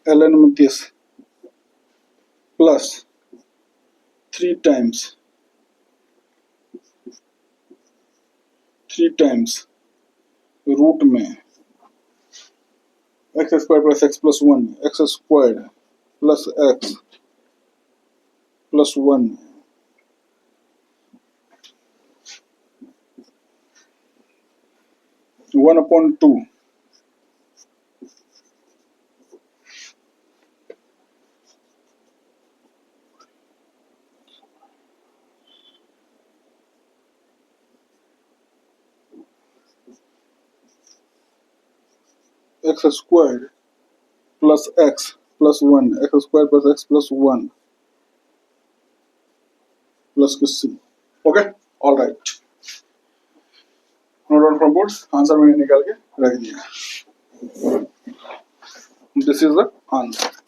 ln में दिस प्लस 3 टाइम्स रूट में x square plus x plus 1 x square plus x plus 1 1/2 x square plus x plus 1 x square plus x plus 1 plus c। Okay all right, note down from boards. Answer मैंने निकाल के रख दिया। This is the answer.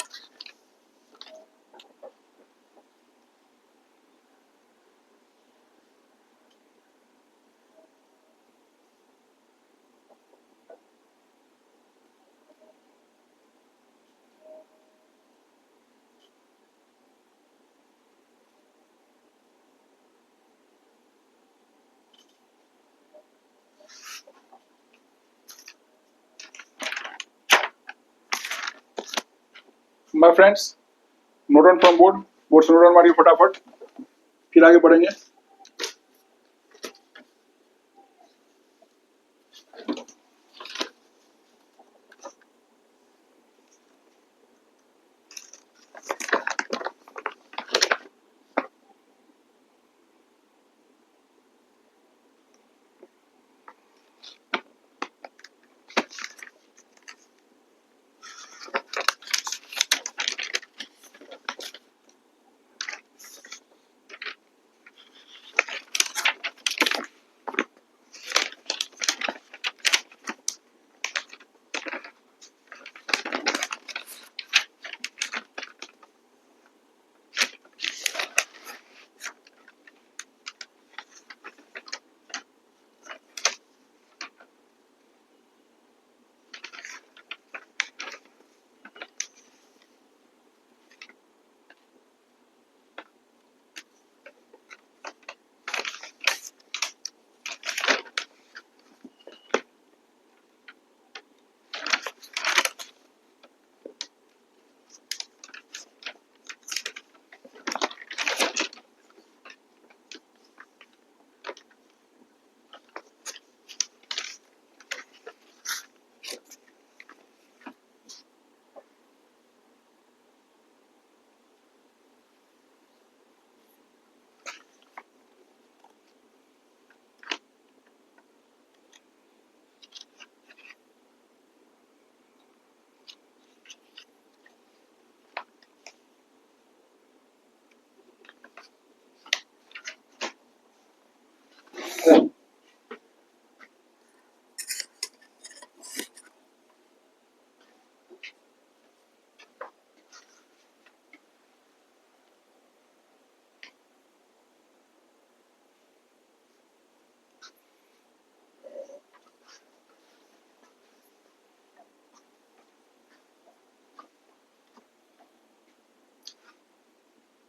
My friends, note down from board से note down मारिए फटाफट, फिर आगे बढ़ेंगे।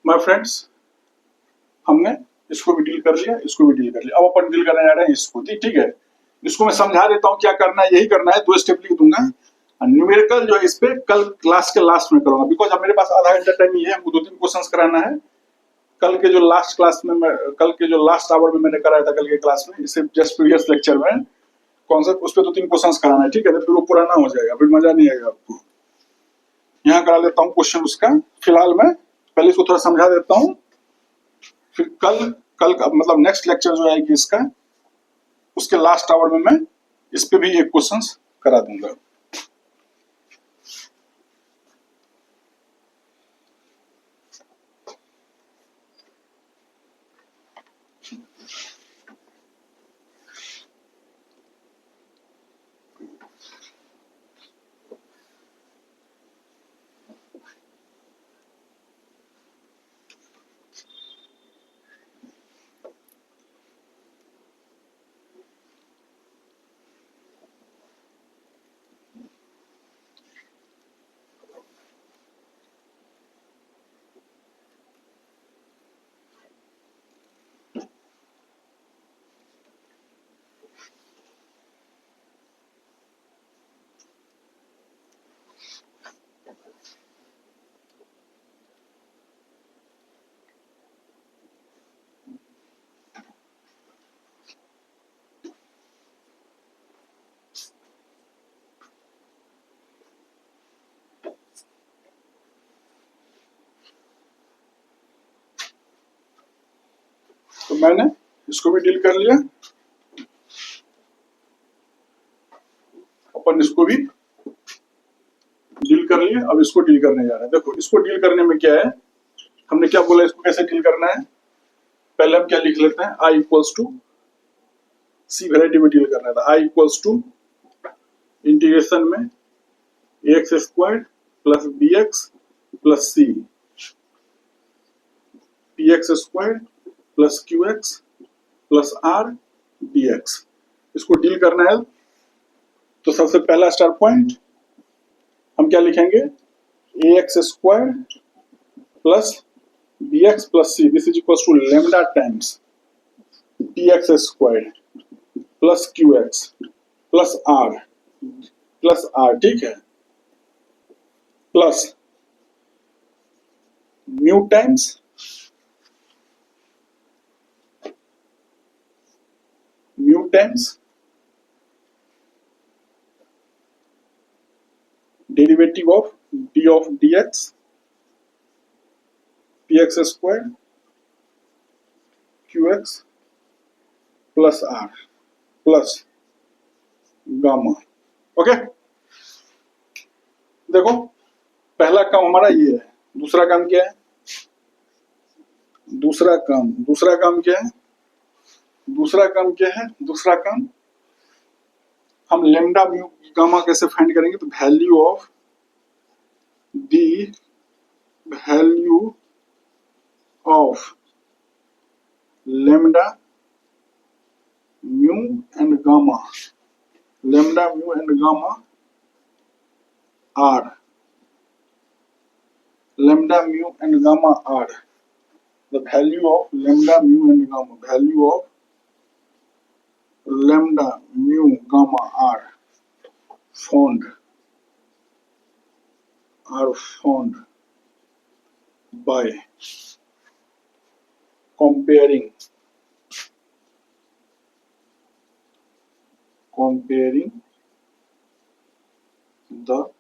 माय फ्रेंड्स, हमने इसको भी डील कर लिया, इसको भी डील कर लिया। अब अपन डील करने जा रहे हैं इसको, ठीक है। इसको मैं समझा देता हूँ क्या करना है, यही करना है, 2 स्टेप लिख दूंगा। न्यूमेरिकल जो है इस पे कल क्लास के लास्ट में करूंगा, बिकॉज अब मेरे पास आधा घंटा टाइम ही है, हमको 2-3 क्वेश्चंस कराना है। कल के जो लास्ट क्लास में कल के जो लास्ट आवर में मैंने कराया था कल के क्लास में, इससे जस्ट प्रीवियस लेक्चर में कॉन्सेप्ट, उस पे 2-3 क्वेश्चंस कराना है, ठीक है। फिर वो पुराना हो जाएगा, फिर मजा नहीं आएगा आपको। यहाँ करा लेता हूँ क्वेश्चन उसका। फिलहाल मैं पहले इसको थोड़ा समझा देता हूँ, फिर कल का मतलब नेक्स्ट लेक्चर जो आएगी इसका, उसके लास्ट आवर में मैं इस पे भी एक क्वेश्चंस करा दूंगा। तो मैंने इसको भी डील कर लिया, अपन इसको भी डील कर लिया। अब इसको डील करने जा रहे हैं। देखो इसको डील करने में क्या है, हमने क्या बोला, इसको कैसे डील करना है। पहले हम क्या लिख लेते हैं, i equals to c, variety में डील करना था। i इक्वल्स टू इंटीग्रेशन में ax square plus bx plus c, px square plus qx plus r dx। इसको डील करना है तो सबसे पहला स्टार पॉइंट हम क्या लिखेंगे, ax square plus bx plus c, this is equal to lambda times px square plus qx plus r, ठीक है, plus mu times derivative of d of dx px square qx plus r plus gamma. Okay, देखो पहला काम हमारा ये है। दूसरा काम क्या है, दूसरा काम क्या है, दूसरा काम हम लेम्डा म्यू गामा कैसे फाइंड करेंगे, तो value of lambda mu and gamma are, lambda mu and gamma r, the value of lambda mu and gamma, value of lambda mu gamma r found by comparing the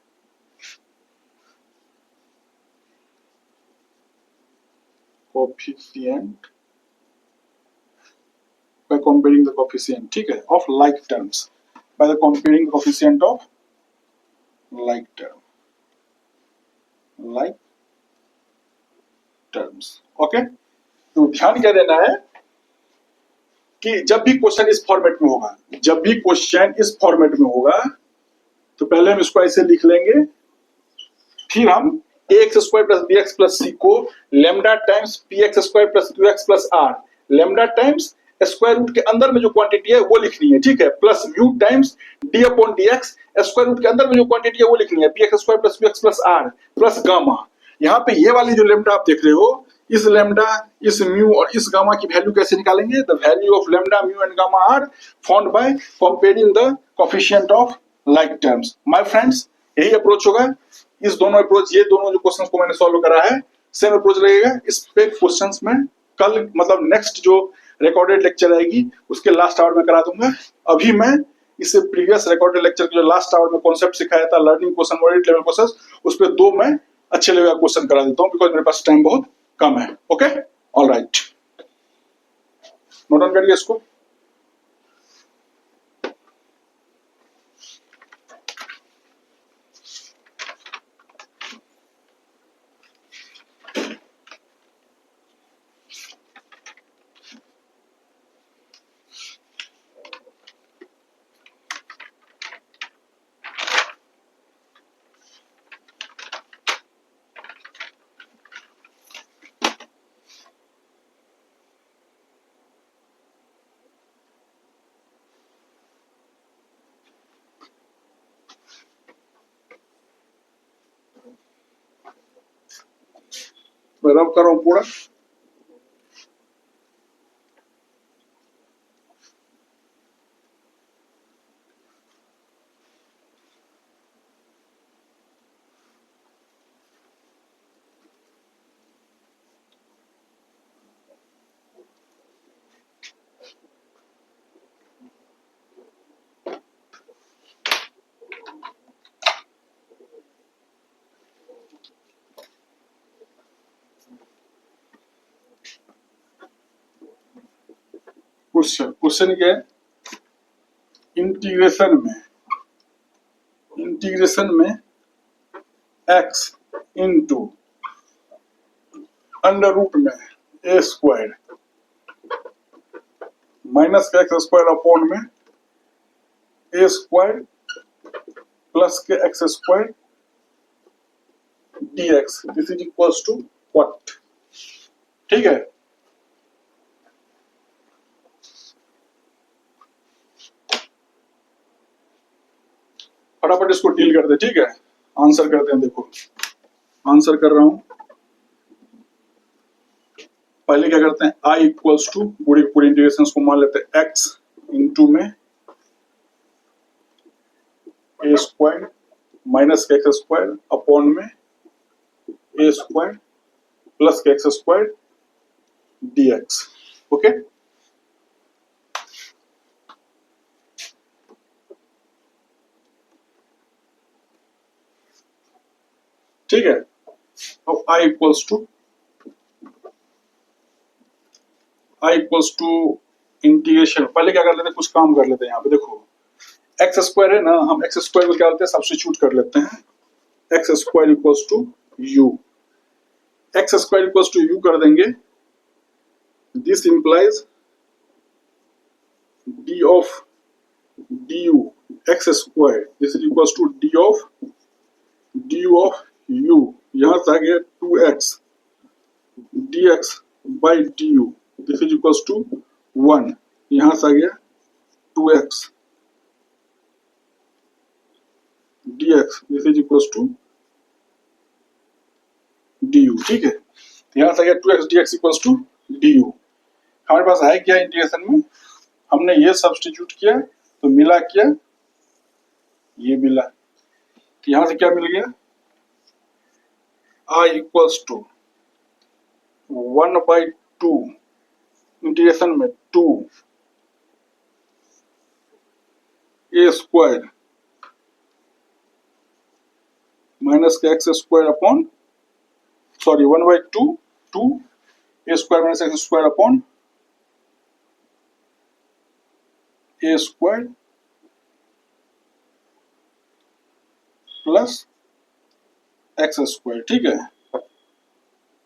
coefficient, by comparing the coefficient, ठीक है, of like terms, by the comparing coefficient of like terms, okay. तो ध्यान क्या देना है कि जब भी क्वेश्चन इस फॉर्मेट में होगा, तो पहले हम इसको ऐसे लिख लेंगे, फिर हम ax square plus bx plus c को lambda times px square plus qx plus r, lambda times square root के अंदर में जो क्वांटिटी है वो लिखनी है, ठीक है, plus mu times d upon dx, square root के अंदर में जो क्वांटिटी है वो लिखनी है, px square plus qx plus r plus gamma. यहाँ पे ये वाली जो लेम्डा आप देख रहे हो, इस लेमडा, इस म्यू और इस गामा की वैल्यू कैसे निकालेंगे? The value of lambda, mu and gamma are found by comparing the coefficient of like terms. My friends, यही अप्रोच होगा। इस दोनों अप्रोच, ये दोनों जो क्वेश्चंस को मैंने सॉल्व करा है, सेम अप्रोच लगेगा। इस पे क्वेश्चंस में कल मतलब नेक्स्ट जो रिकॉर्डेड लेक्चर आएगी उसके लास्ट आवर में करा दूंगा। अभी मैं इससे प्रीवियस रिकॉर्डेड लेक्चर के जो लास्ट आवर में कॉन्सेप्ट सिखाया था, learning question, moderate level questions, उस पे 2 मैं अच्छे लेवल का क्वेश्चन करा देता हूं, बिकॉज मेरे पास टाइम बहुत कम है। Okay, all right, note down करिए इसको। मैं रब कर रहा हूं पूरा। क्वेश्चन क्या है? इंटीग्रेशन में x इंटू अंडर रूट में ए स्क्वायर माइनस का एक्स स्क्वायर अपॉन में ए स्क्वायर प्लस के x square dx, this is equals to what? ठीक है, फटाफट इसको डील करते हैं। ठीक है, आंसर करते हैं। देखो आंसर कर रहा हूं। पहले क्या करते हैं, i इक्वल्स टू पूरी पूरी इंटीग्रेशन को मान लेते हैं x इंटू में ए स्क्वायर माइनस के एक्स स्क्वायर अपॉन में ए स्क्वायर प्लस के एक्स स्क्वायर dx। ओके, ठीक है। अब i इक्वल्स टू इंटीग्रेशन, पहले क्या कर लेते हैं, कुछ काम कर लेते हैं। यहाँ पे देखो एक्स स्क्वायर है ना, हम एक्स स्क्वायर को क्या करते हैं, सब्स्टिट्यूट कर लेते हैं। X square equals to u, x square equals to u कर देंगे। This implies d of d u x square, this is equals to d of u, यहां से आ गया 2x dx by d u, this is equals to 1, यहां से आ गया 2x dx, this is equals to du। ठीक है, यहां से आ गया 2x dx equals to du। हमारे पास है क्या इंटीग्रेशन में, हमने ये सब्स्टिट्यूट किया तो मिला क्या, ये मिला। तो यहां से क्या मिल गया, i इक्वल्स टू 1/2 इंटीग्रेशन में 2 ए स्क्वायर माइनस के x square upon, sorry 1/2 2 a square minus x square upon a square plus x square. ठीक है,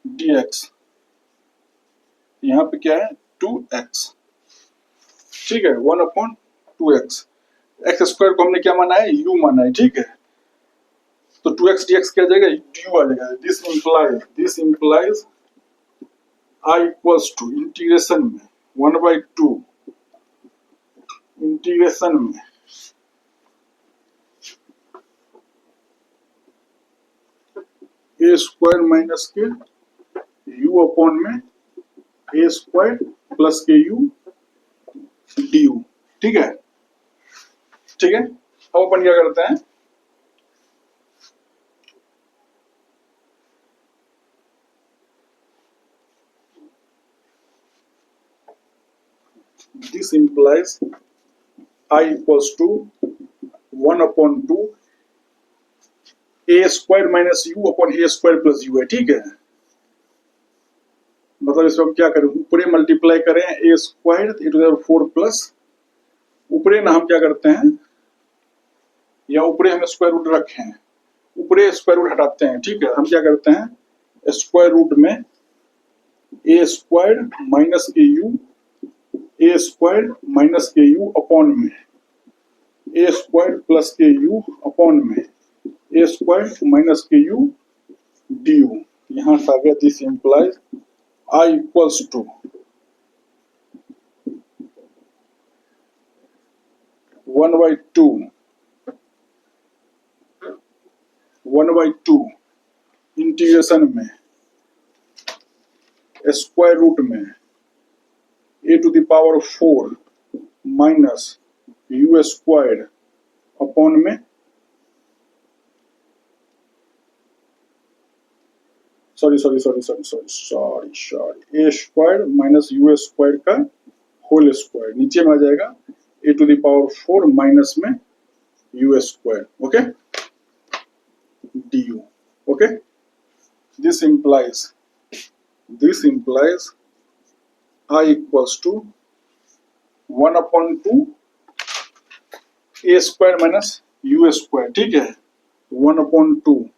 dx, यहाँ पे क्या है 2x। ठीक है, 1/2x, एक्स स्क्वायर को हमने क्या माना है, u माना है। ठीक है, तो 2x dx क्या आ जाएगा, du आ जाएगा। This implies i equals to integration में 1/2 इंटीग्रेशन में ए स्क्वायर माइनस के u अपॉन में a स्क्वायर प्लस के यू डी यू। ठीक है, ठीक है। अब अपन क्या करते हैं, this implies I equals to 1 upon 2 a square minus u upon a square plus you है। ठीक है, मतलब इसमें हम क्या करें, ऊपरे मल्टीप्लाई करें a square e to the 4 plus ऊपरे ना हम क्या करते हैं, या ऊपरे हम स्क्वायर रूट रखे हैं, ऊपरे स्क्वायर रूट हटाते हैं। ठीक है, हम क्या करते हैं, स्क्वायर रूट में ए स्क्वायर माइनस के यू, ए स्क्वायर माइनस के यू अपॉन में ए स्क्वायर प्लस के यू अपॉन में ए स्क्वायर माइनस के यू डी यू। यहां से आ गया this implies I equals to 1/2 integration में स्क्वायर रूट में a to the power 4 minus u square upon में sorry a square minus u square का होल स्क्वायर, नीचे में आ जाएगा a to the power 4 minus में u square, okay, d u. Okay, this implies I equals to 1/2 a square minus u square. ठीक है, 1/2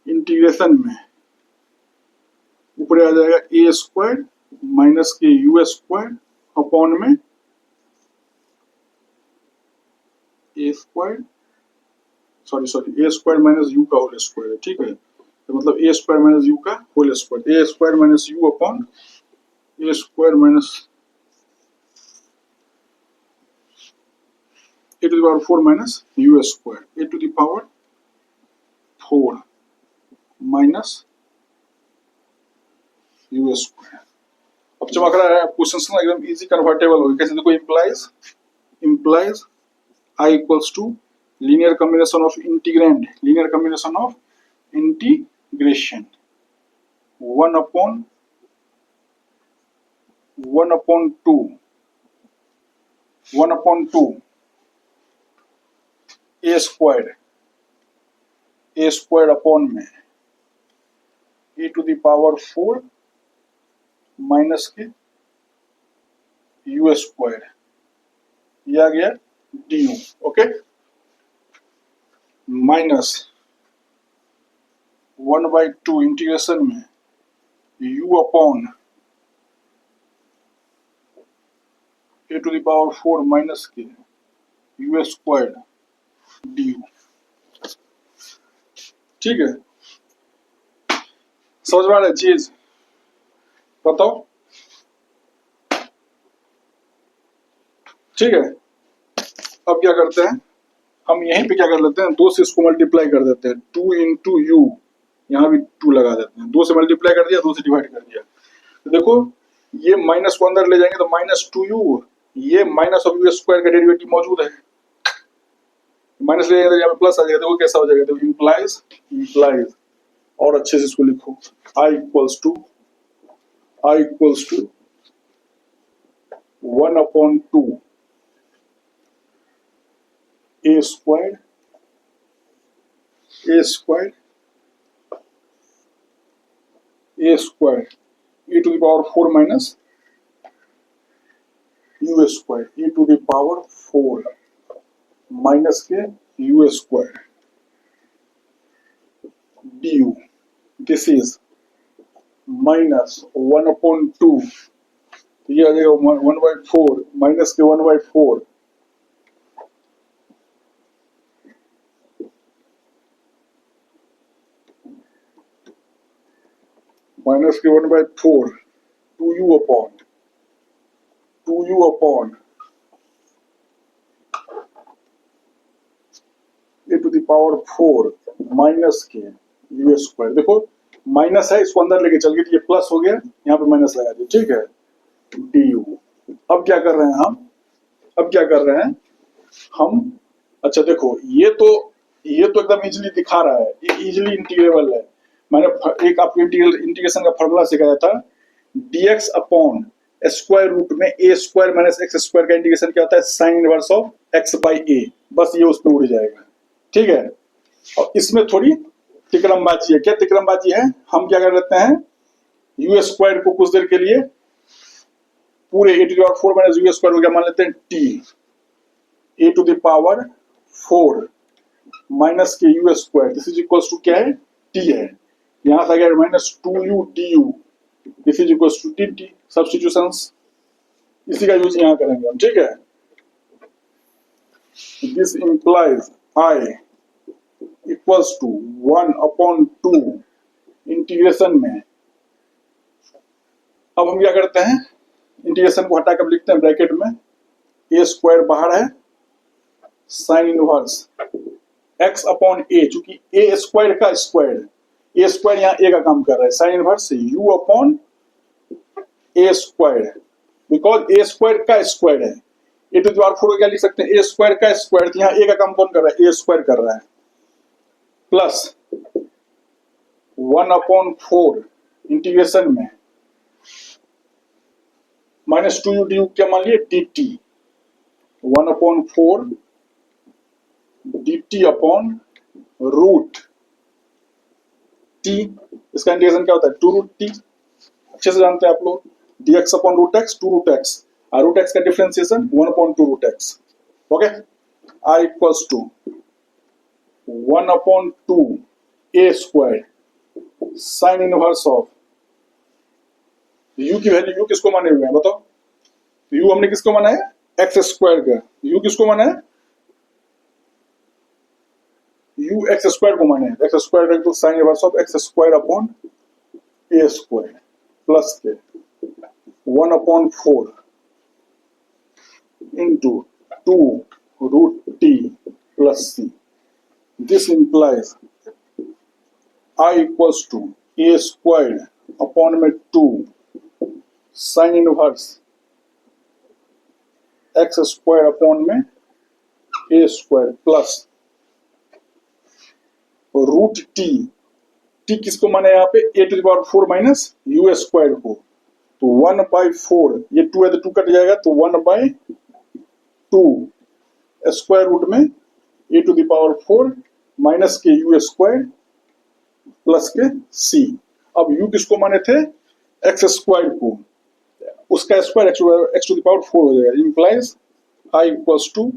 integration में ऊपर आ जाएगा ए स्क्वायर माइनस के यू स्क्वायर अपॉन में a square a square minus u का होल स्क्वायर है। ठीक है, तो मतलब ए स्क्वायर माइनस यू का whole square, a square minus u upon a square minus a to the power 4 minus u square, a to the power 4 minus u square. अब चमक रहा है क्वेश्चन एकदम इजी कन्वर्टेबल हो गया। कैसे देखो, implies I equals to linear combination of integrand, linear combination of integration 1/2 a square upon में a to the power 4 minus के यू स्क्वायर, ये आ गया d u. Okay, minus 1/2 integration में u upon a to the power 4 minus के u square d u. ठीक है, समझ में आ रहा है चीज, बताओ। ठीक है, अब क्या करते हैं, हम यहीं पे क्या कर लेते हैं, 2 से इसको मल्टीप्लाई कर देते हैं, 2 इंटू यू, यहाँ भी 2 लगा देते हैं, 2 से मल्टीप्लाई कर दिया, 2 से डिवाइड कर दिया। तो देखो ये माइनस को अंदर ले जाएंगे तो -2u, ये माइनस ऑफ यू स्क्वायर का डेरिवेटिव मौजूद है, माइनस ले जाएंगे तो यहाँ पे प्लस आ जाएगा। देखो कैसा हो जाएगा, तो इम्प्लाइज और अच्छे से इसको लिखो, I equals to 1/2 a square e to the power 4 minus u square, e to the power 4 minus के u square d u. This is minus 1/2, ये आ जाएगा 1/4 माइनस के 1/4 माइनस के 1/4 2u upon a to the power 4 minus के u square. देखो minus है, इसको अंदर लेके चल गए तो ये प्लस हो गया, यहाँ पे माइनस लगा दिया, ठीक है, डी यू। अब क्या कर रहे हैं हम, अब क्या कर रहे हैं हम, अच्छा देखो ये तो एकदम इजीली दिखा रहा है, ये इजीली इंटीग्रेबल है। मैंने एक आपको इंटीग्रेशन का फॉर्मूला सिखाया था, dx अपॉन स्क्वायर रूट में a square minus x square का इंटीग्रेशन क्या होता है, sign inverse of x by a। बस ये उसमें उड़ जाएगा, ठीक है। और इसमें थोड़ी तिकड़मबाजी है। क्या तिकड़मबाजी है, हम क्या कर लेते हैं, यू स्क्वायर को कुछ देर के लिए पूरे a to the power 4 minus u square हो गया, मान लेते हैं t a to the power 4 minus के u square, this is equals to क्या है, t है। यहां से आ गया minus 2u du, this is equals to dt। Substitutions इसी का यूज यहां करेंगे हम, ठीक है। This implies i equals to 1 upon 2 integration में। अब हम क्या करते हैं, इंटीग्रेशन को हटाकर लिखते हैं ब्रैकेट में, a स्क्वायर बाहर है, sign inverse x upon a, चूंकि a स्क्वायर का स्क्वायर है, a स्क्वायर यहाँ a का काम कर रहा है, sine inverse u upon a square, because a square का स्क्वायर है, a टू द पावर 4 को क्या लिख सकते हैं, a स्क्वायर का स्क्वायर, तो यहाँ a का काम कौन कर रहा है, a स्क्वायर कर रहा है, प्लस 1 अपॉन 4 इंटीग्रेशन में माइनस 2u du क्या मान लिए, dt 1 upon 4 dt upon root t, इसका इंटीग्रेशन क्या होता है, 2 रूट t, अच्छे से जानते हैं आप लोग, dx upon root x 2 root x, और रूट x का differentiation 1 upon 2 root x, okay. i equals to 1 upon 2 a square sine inverse of, u की वैल्यू, u किसको माने हुए हैं बताओ, u हमने किसको माना है, x स्क्वायर का, u किसको माना है, u x स्क्वायर को माने, x स्क्वायर रख दो, sine inverse of x square upon a square plus के 1 upon 4 into 2 root t plus c। This implies i equals to a square upon में 2 sine inverse x square upon में a square plus root t, t किसको माने यहाँ पे, a to the power 4 minus u square को, तो 1 by 4, ये 2 है तो 2 कट जाएगा, तो 1 बाई 2 स्क्वायर रूट में a to the power 4 minus के u स्क्वायर प्लस के c। अब u किसको माने थे, x स्क्वायर को, उसका square x to the power 4 हो जाएगा, implies i equals to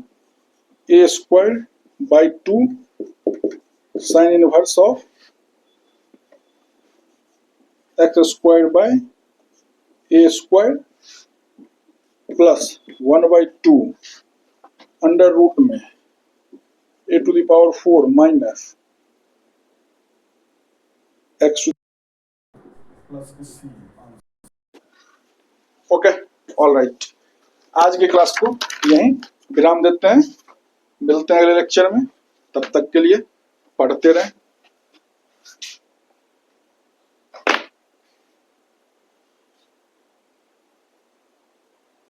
a square by 2 sine inverse of x square by a square plus 1 by 2 under root में a to the power 4 minus x plus c। Okay, all right, आज की class को यहीं विराम देते हैं, मिलते हैं अगले लेक्चर में, तब तक के लिए पढ़ते रहें।